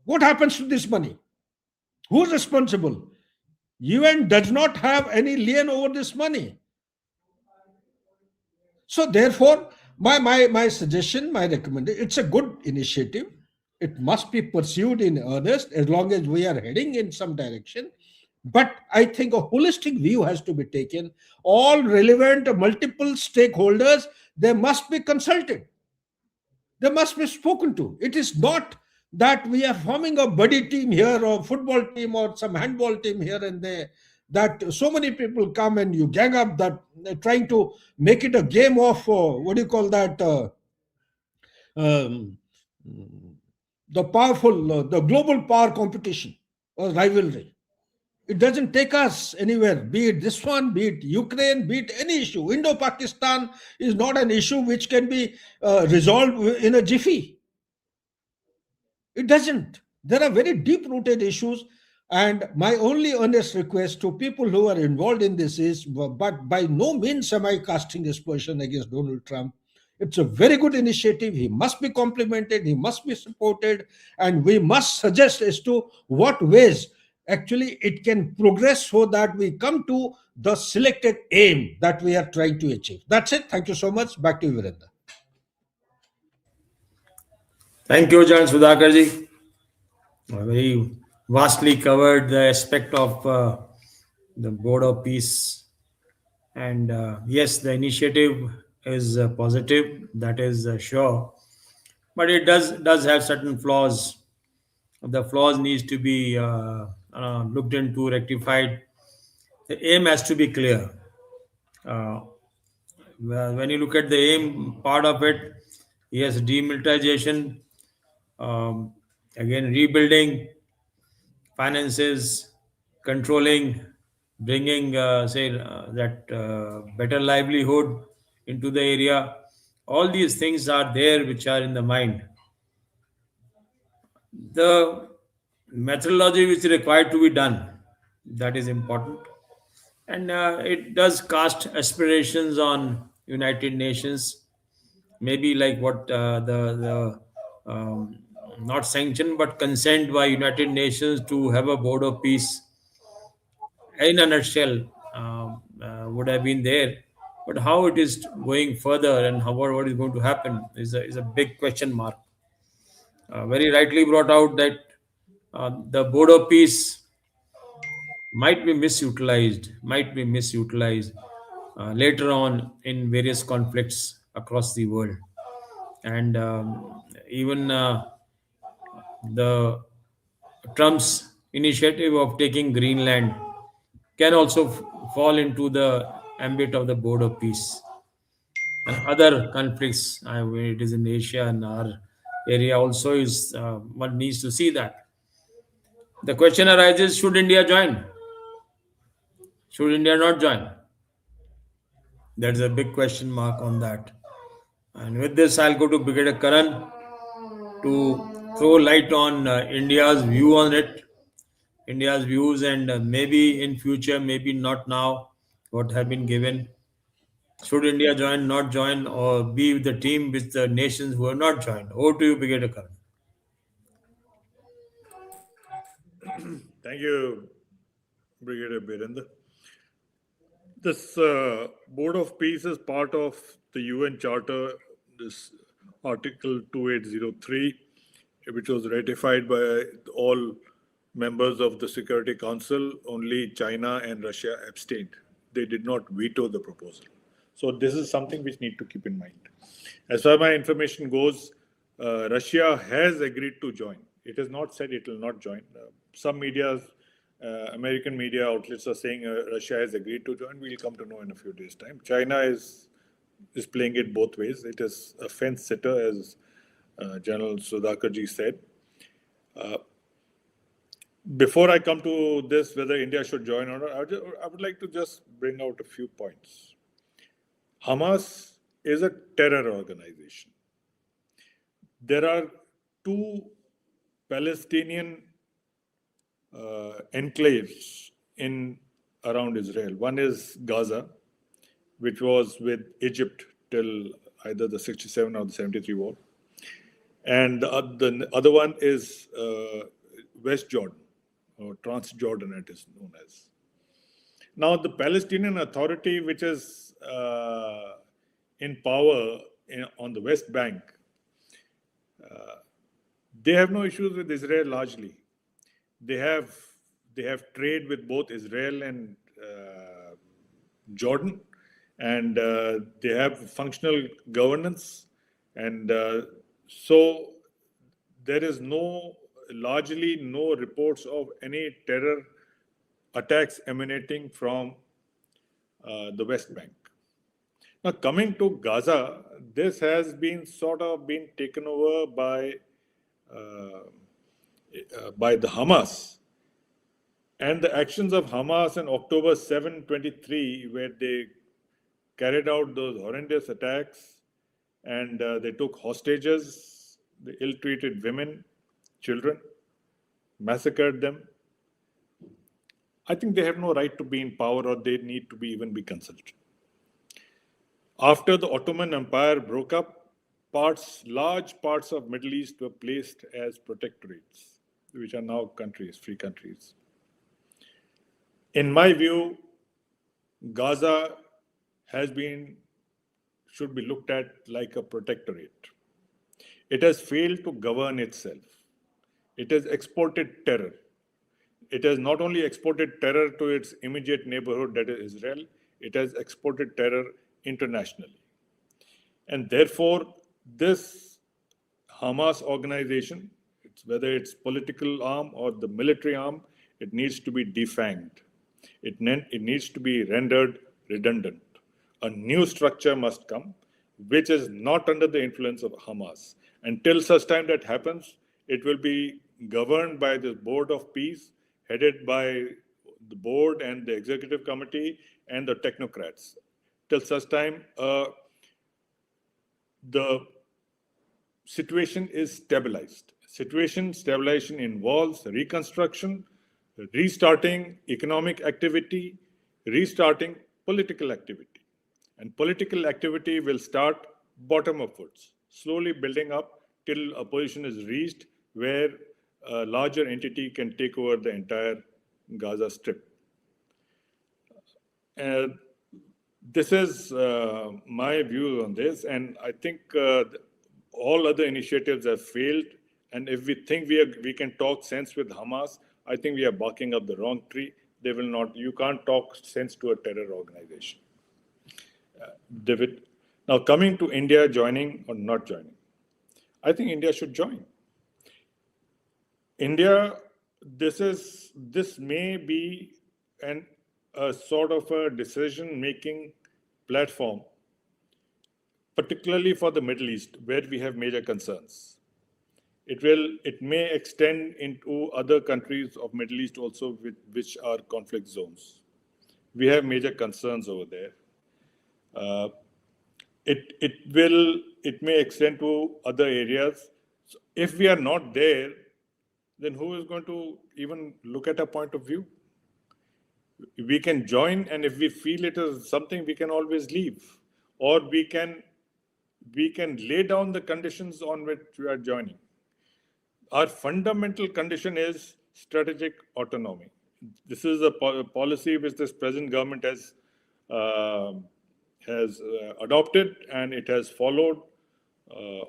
What happens to this money? Who's responsible? UN does not have any lien over this money. So therefore, my suggestion, my recommendation, it's a good initiative. It must be pursued in earnest as long as we are heading in some direction. But I think a holistic view has to be taken. All relevant multiple stakeholders, they must be consulted. They must be spoken to. It is not that we are forming a buddy team here or football team or some handball team here and there, that so many people come and you gang up, that trying to make it a game of what do you call that, um, the powerful, the global power competition or rivalry. It doesn't take us anywhere, be it this one, be it Ukraine, be it any issue. Indo-Pakistan is not an issue which can be resolved in a jiffy. It doesn't. There are very deep-rooted issues, and my only earnest request to people who are involved in this is, but by no means am I casting aspersion against Donald Trump. It's a very good initiative. He must be complimented, he must be supported, and we must suggest as to what ways actually it can progress so that we come to the selected aim that we are trying to achieve. That's it. Thank you so much. Back to you, Virendra. Thank you, Jan Sudhakar Jee. Very vastly covered the aspect of the Board of Peace. And yes, the initiative is positive, that is sure. But it does have certain flaws. The flaws needs to be looked into, rectified. The aim has to be clear. Uh, when you look at the aim part of it, yes, demilitarization, um, again, rebuilding, finances, controlling, bringing, that better livelihood into the area. All these things are there which are in the mind. The methodology which is required to be done, that is important. And it does cast aspirations on United Nations, maybe like what not sanctioned but consent by United Nations to have a board of peace in a nutshell would have been there. But how it is going further and what is going to happen is a big question mark. Very rightly brought out that the board of peace might be misutilized later on in various conflicts across the world. And even the Trump's initiative of taking Greenland can also fall into the ambit of the Board of Peace. And other conflicts, it is in Asia and our area also, is one needs to see that. The question arises: should India join? Should India not join? There's a big question mark on that. And with this, I'll go to Brigadier Karan to throw light on India's view on it, India's views, and maybe in future, maybe not now, what have been given. Should India join, not join, or be with the team with the nations who have not joined? Over to you, Brigadier Karan. Thank you, Brigadier Birendra. This Board of Peace is part of the UN Charter, this Article 2803, which was ratified by all members of the Security Council. Only China and Russia abstained. They did not veto the proposal. So this is something which need to keep in mind. As far as my information goes, Russia has agreed to join. It has not said it will not join. Some media, American media outlets are saying Russia has agreed to join. We'll come to know in a few days' time. China is playing it both ways. It is a fence sitter, as General Sudhakar Jee said. Before I come to this, whether India should join or not, I would like to just bring out a few points. Hamas is a terror organization. there are two Palestinian enclaves in around Israel. One is Gaza, which was with Egypt till either the 67 or the 73 war. And the other one is West Jordan, or Transjordan, it is known as. Now, the Palestinian Authority, which is in power on the West Bank, they have no issues with Israel largely. They have trade with both Israel and Jordan, and they have functional governance, and so there is largely no reports of any terror attacks emanating from the West Bank. Now, coming to Gaza, this has been sort of been taken over by the Hamas. And the actions of Hamas on October 7, 2023, where they carried out those horrendous attacks and they took hostages, they ill-treated women, children, massacred them. I think they have no right to be in power, or they need to even be consulted. After the Ottoman Empire broke up, large parts of Middle East were placed as protectorates, which are now countries, free countries. In my view, Gaza should be looked at like a protectorate. It has failed to govern itself. It has exported terror. It has not only exported terror to its immediate neighborhood, that is Israel, it has exported terror internationally. And therefore, this Hamas organization, whether it's political arm or the military arm, it needs to be defanged. It needs to be rendered redundant. A new structure must come, which is not under the influence of Hamas. Until such time that happens, it will be governed by the Board of Peace, headed by the board and the executive committee and the technocrats. Till such time, the situation is stabilized. Stabilization involves reconstruction, restarting economic activity, restarting political activity. And political activity will start bottom upwards, slowly building up till a position is reached where a larger entity can take over the entire Gaza Strip. This is my view on this, and I think all other initiatives have failed. And if we think we can talk sense with Hamas, I think we are barking up the wrong tree. They will not. You can't talk sense to a terror organization. David, now coming to India joining or not joining, I think India should join. India, this may be a sort of a decision-making platform, particularly for the Middle East, where we have major concerns. It may extend into other countries of Middle East also, which are conflict zones. We have major concerns over there. It may extend to other areas. So if we are not there, then who is going to even look at a point of view? We can join, and if we feel it is something, we can always leave, or we can lay down the conditions on which we are joining. Our fundamental condition is strategic autonomy. This is a policy which this present government has adopted, and it has followed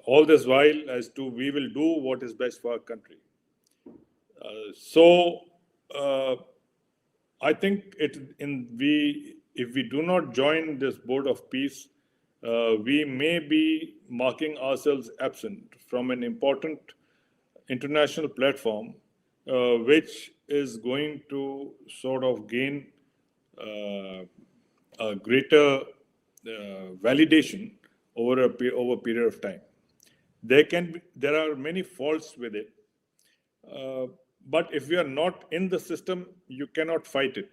all this while as to we will do what is best for our country. I think if we do not join this Board of Peace, we may be marking ourselves absent from an important international platform, which is going to sort of gain a greater validation over a period of time. There are many faults with it, but if you are not in the system, you cannot fight it.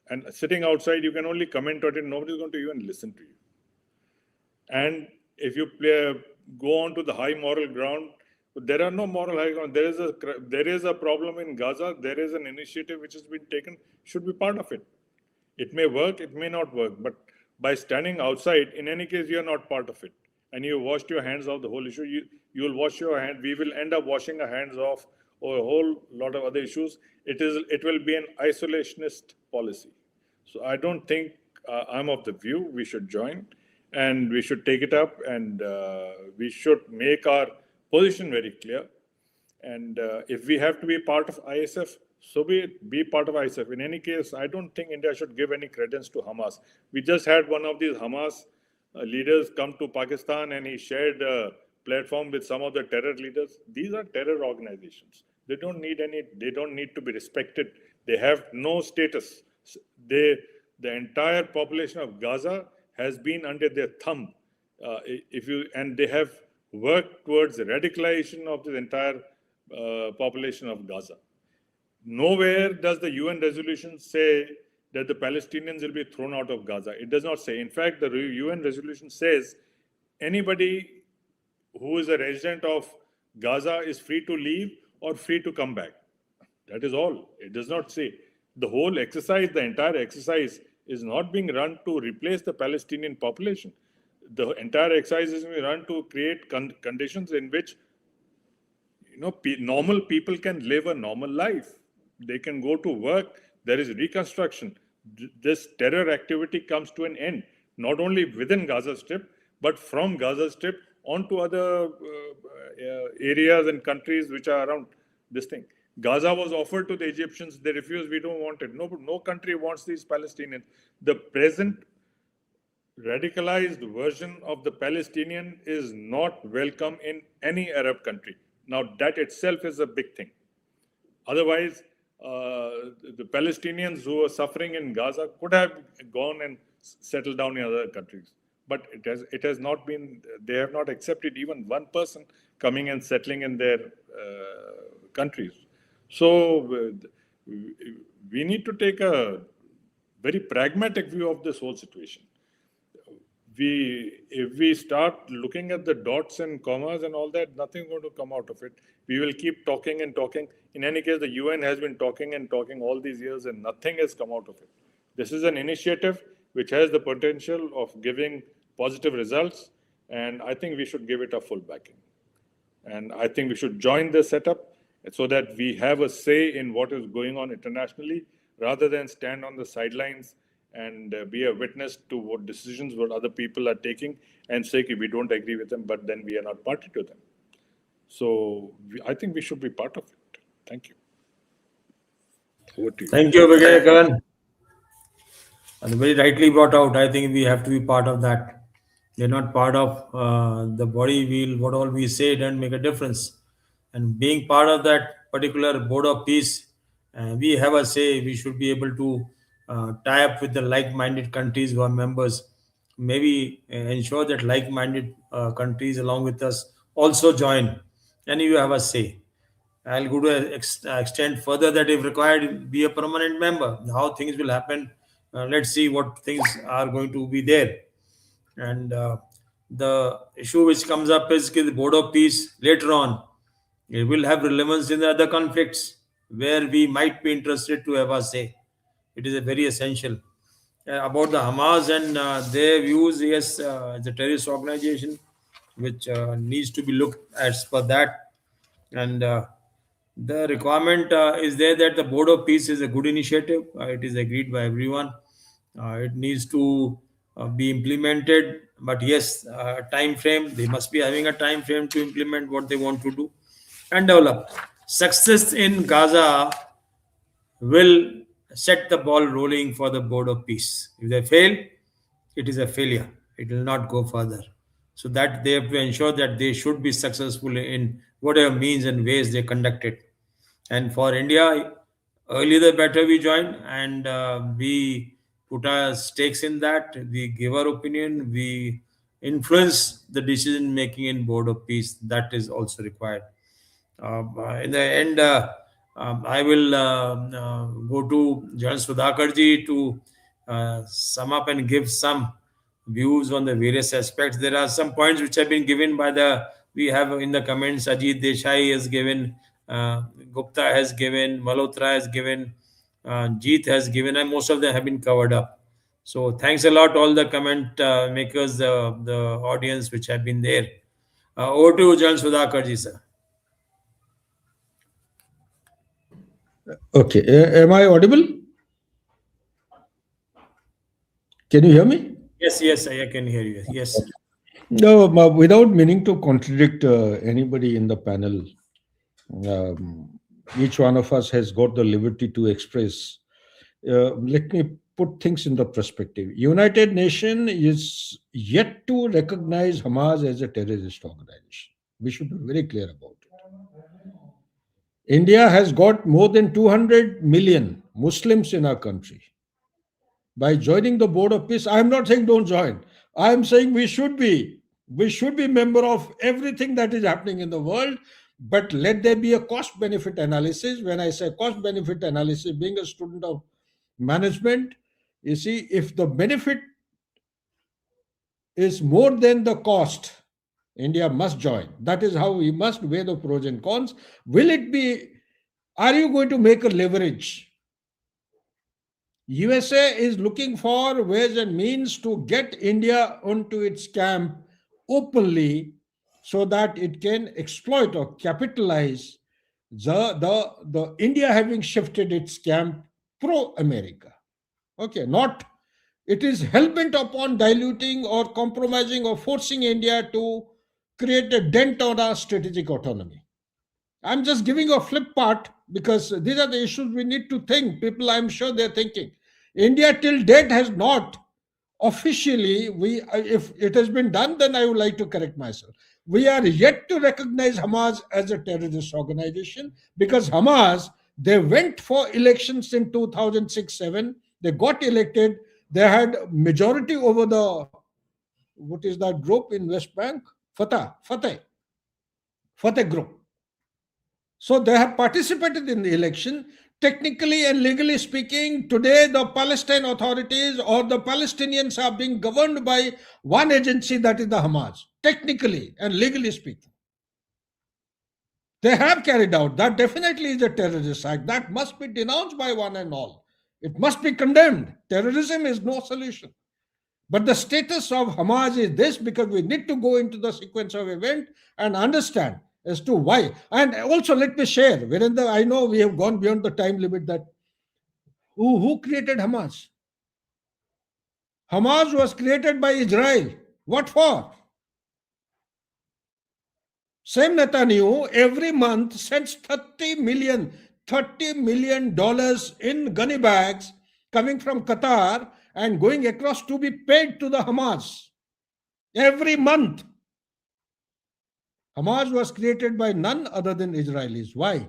And sitting outside, you can only comment on it. Nobody is going to even listen to you. And if you go on to the high moral ground There are no moral high ground. There is a problem in Gaza. There is an initiative which has been taken. Should be part of it. It may work, it may not work, but by standing outside, in any case, you are not part of it, and you washed your hands off the whole issue. You will wash your hand. We will end up washing our hands off or a whole lot of other issues. It will be an isolationist policy. So I don't think I'm of the view we should join, and we should take it up, and we should make our position very clear. And if we have to be part of ISF, so be part of ISF. In any case, I don't think India should give any credence to Hamas. We just had one of these Hamas leaders come to Pakistan, and he shared a platform with some of the terror leaders. These are terror organizations. They don't need to be respected. They have no status. The entire population of Gaza has been under their thumb. And they have worked towards the radicalization of the entire population of Gaza. Nowhere does the UN resolution say that the Palestinians will be thrown out of Gaza. It does not say. In fact, the UN resolution says anybody who is a resident of Gaza is free to leave or free to come back. That is all. It does not say. The whole exercise, the entire exercise, is not being run to replace the Palestinian population. The entire exercise is being run to create conditions in which normal people can live a normal life. They can go to work. There is reconstruction. This terror activity comes to an end, not only within Gaza Strip, but from Gaza Strip onto other areas and countries which are around this thing. Gaza was offered to the Egyptians. They refused. We don't want it. No country wants these Palestinians. The present radicalized version of the Palestinian is not welcome in any Arab country. Now, that itself is a big thing. Otherwise, the Palestinians who are suffering in Gaza could have gone and settled down in other countries. But it has not been, they have not accepted even one person coming and settling in their countries. So we need to take a very pragmatic view of this whole situation. If we start looking at the dots and commas and all that, nothing is going to come out of it. We will keep talking and talking. In any case, the UN has been talking and talking all these years and nothing has come out of it. This is an initiative which has the potential of giving positive results, and I think we should give it a full backing. And I think we should join the setup so that we have a say in what is going on internationally, rather than stand on the sidelines and be a witness to what decisions what other people are taking and say we don't agree with them, but then we are not party to them. So I think we should be part of it. Thank you. Over to you. Thank you, Brigadier Karan. And very rightly brought out. I think we have to be part of that. They're not part of the body wheel. What all we say doesn't make a difference. And being part of that particular board of peace, we have a say. We should be able to tie up with the like-minded countries who are members. Maybe ensure that like-minded countries along with us also join, and you have a say. I'll go to an extent further that if required, be a permanent member. How things will happen, let's see what things are going to be there. And the issue which comes up is the Board of Peace later on. It will have relevance in the other conflicts where we might be interested to have a say. It is a very essential. About the Hamas and their views, yes, it's a terrorist organization which needs to be looked as per that. And the requirement is there that the Board of Peace is a good initiative. It is agreed by everyone. It needs to be implemented. But yes, time frame, they must be having a time frame to implement what they want to do and develop. Success in Gaza will set the ball rolling for the Board of Peace. If they fail, it is a failure. It will not go further. So that they have to ensure that they should be successful in whatever means and ways they conduct it. And for India, earlier the better we join, and we put our stakes in that. We give our opinion. We influence the decision making in Board of Peace. That is also required. In the end, I will go to Gen Sudhakar Jee to sum up and give some views on the various aspects. There are some points which have been given by the We have in the comments Ajit Desai has given, Gupta has given, Malhotra has given, Jeet has given, and most of them have been covered up. So thanks a lot, all the comment makers, the audience which have been there. Over to Jan Sudhakar Ji, sir. Okay, am I audible? Can you hear me? Yes, I can hear you. Yes. No, without meaning to contradict anybody in the panel, each one of us has got the liberty to express. Let me put things in the perspective. United Nations is yet to recognize Hamas as a terrorist organization. We should be very clear about it. India has got more than 200 million Muslims in our country. By joining the Board of Peace, I'm not saying don't join. I'm saying we should be. We should be member of everything that is happening in the world, but let there be a cost-benefit analysis. When I say cost-benefit analysis, being a student of management, you see, if the benefit is more than the cost, India must join. That is how we must weigh the pros and cons. Will it be, are you going to make a leverage? USA is looking for ways and means to get India onto its camp openly so that it can exploit or capitalize the India having shifted its camp pro-America. Okay, not it is hell-bent upon diluting or compromising or forcing India to create a dent on our strategic autonomy. I'm just giving a flip part because these are the issues we need to think. People, I'm sure they're thinking. India till date has not officially, if it has been done, then I would like to correct myself. We are yet to recognize Hamas as a terrorist organization because Hamas, they went for elections in 2006-7. They got elected. They had majority over the, what is that group in West Bank? Fatah group. So they have participated in the election. Technically and legally speaking, today the Palestine authorities or the Palestinians are being governed by one agency, that is the Hamas, technically and legally speaking. They have carried out, that definitely is a terrorist act. That must be denounced by one and all. It must be condemned. Terrorism is no solution. But the status of Hamas is this because we need to go into the sequence of event and understand as to why. And also let me share, Virendra, I know we have gone beyond the time limit that who created Hamas? Hamas was created by Israel. What for? Same Netanyahu every month sends $30 million in gunny bags coming from Qatar and going across to be paid to the Hamas every month. Hamas was created by none other than Israelis. Why?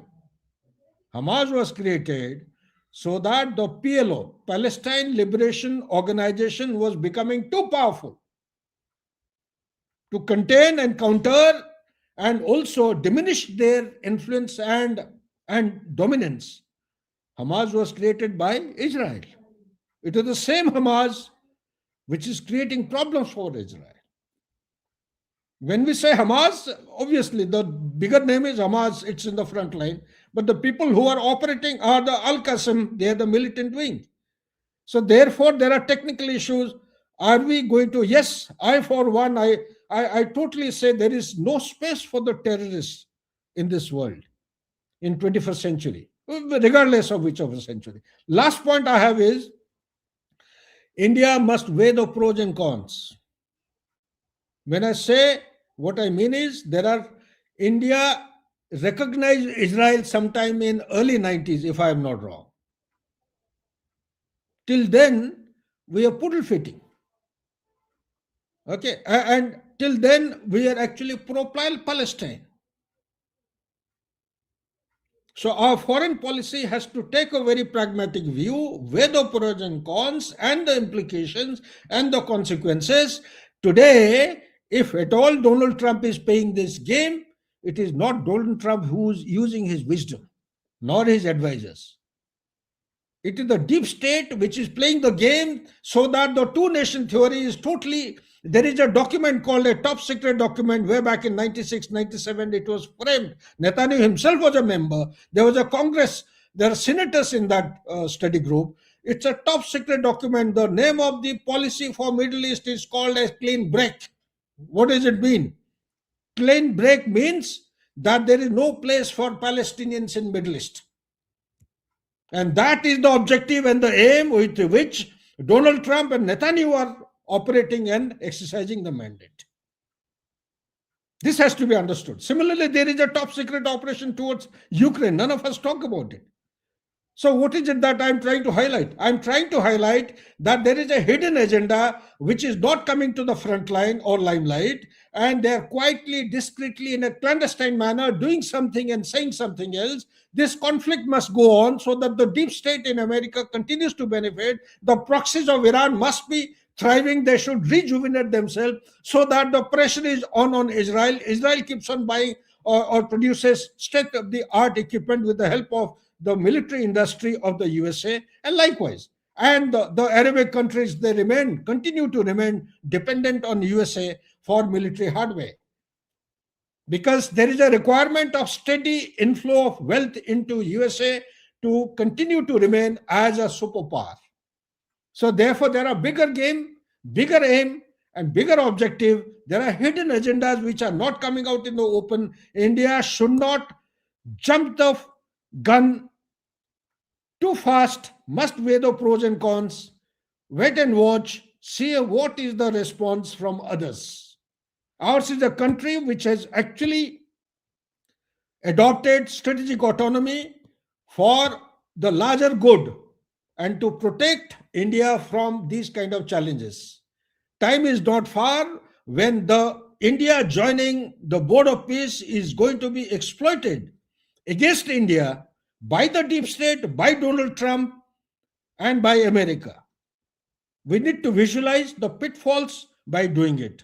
Hamas was created so that the PLO, Palestine Liberation Organization, was becoming too powerful to contain and counter and also diminish their influence and dominance. Hamas was created by Israel. It is the same Hamas which is creating problems for Israel. When we say Hamas, obviously the bigger name is Hamas, it's in the front line. But the people who are operating are the Al-Qassam, they are the militant wing. So therefore, there are technical issues. Are we going to, yes, I for one, I totally say there is no space for the terrorists in this world in 21st century, regardless of whichever century. Last point I have is, India must weigh the pros and cons. When I say, what I mean is, India recognized Israel sometime in early 90s, if I am not wrong. Till then, we are poodle fitting. Okay, and till then, we are actually pro-Palestine. So our foreign policy has to take a very pragmatic view, weigh the pros and cons and the implications and the consequences. Today, if at all Donald Trump is playing this game, it is not Donald Trump who's using his wisdom, nor his advisors. It is the deep state which is playing the game so that the two nation theory is totally. There is a document called a top secret document way back in 96, 97. It was framed. Netanyahu himself was a member. There was a Congress. There are senators in that study group. It's a top secret document. The name of the policy for Middle East is called a clean break. What does it mean? Clean break means that there is no place for Palestinians in Middle East. And that is the objective and the aim with which Donald Trump and Netanyahu are operating and exercising the mandate. This has to be understood. Similarly, there is a top secret operation towards Ukraine. None of us talk about it. So what is it that I'm trying to highlight? I'm trying to highlight that there is a hidden agenda which is not coming to the front line or limelight, and they're quietly, discreetly, in a clandestine manner doing something and saying something else. This conflict must go on so that the deep state in America continues to benefit. The proxies of Iran must be thriving. They should rejuvenate themselves so that the pressure is on Israel. Israel keeps on buying or produces state-of-the-art equipment with the help of the military industry of the USA, and likewise. And the Arabic countries, they continue to remain dependent on USA for military hardware. Because there is a requirement of steady inflow of wealth into USA to continue to remain as a superpower. So therefore, there are bigger game, bigger aim, and bigger objective. There are hidden agendas which are not coming out in the open. India should not jump the gun too fast, must weigh the pros and cons, wait and watch, see what is the response from others. Ours is a country which has actually adopted strategic autonomy for the larger good and to protect India from these kind of challenges. Time is not far when the India joining the Board of Peace is going to be exploited against India by the deep state, by Donald Trump, and by America. We need to visualize the pitfalls by doing it.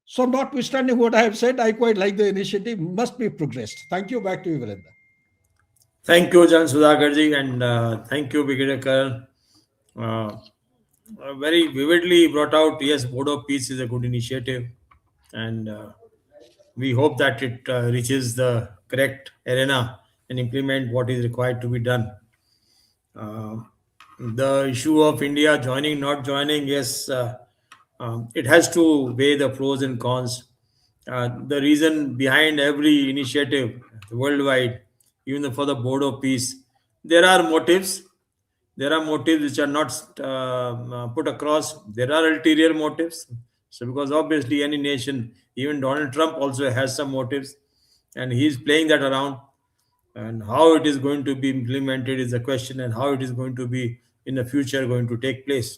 So, notwithstanding what I have said, I quite like the initiative, must be progressed. Thank you. Back to you, Virendra. Thank you, Jan Sudhakar Jee, and thank you, Brigadier Karan. Very vividly brought out, yes, Board of Peace is a good initiative, and we hope that it reaches the correct arena and implement what is required to be done. The issue of India joining, not joining, yes, it has to weigh the pros and cons. The reason behind every initiative worldwide, even for the Board of Peace, there are motives. There are motives which are not put across. There are ulterior motives. So, because obviously any nation, even Donald Trump also has some motives, and he's playing that around. And how it is going to be implemented is a question, and how it is going to be in the future going to take place.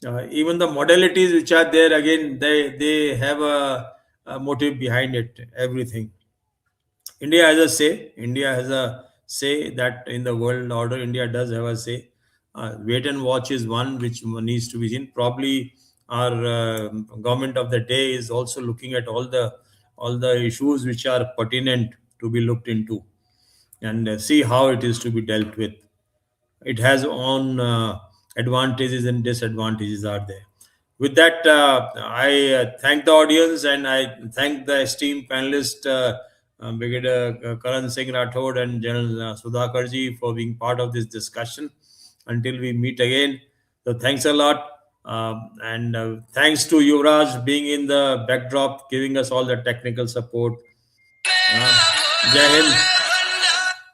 Even the modalities which are there, again, they have a motive behind it. Everything. India has a say. India has a say that in the world order, India does have a say. Wait and watch is one which needs to be seen. Probably our government of the day is also looking at all the issues which are pertinent to be looked into, and see how it is to be dealt with. It has own advantages and disadvantages are there. With that, I thank the audience, and I thank the esteemed panelist, Brigadier Karan Singh Rathore and General Sudhakar Jee, for being part of this discussion. Until we meet again, so thanks a lot. And thanks to Yuvraj being in the backdrop, giving us all the technical support. Jai Hind,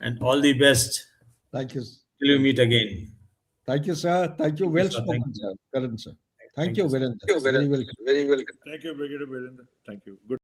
and all the best. Thank you. Till we meet again. Thank you, sir. Thank you. Well sir. spoken, Thank sir. Karan, sir. Thank Thank you, you, sir. Virendra. Very welcome. Thank you, Brigadier Birendra. Thank you. Good.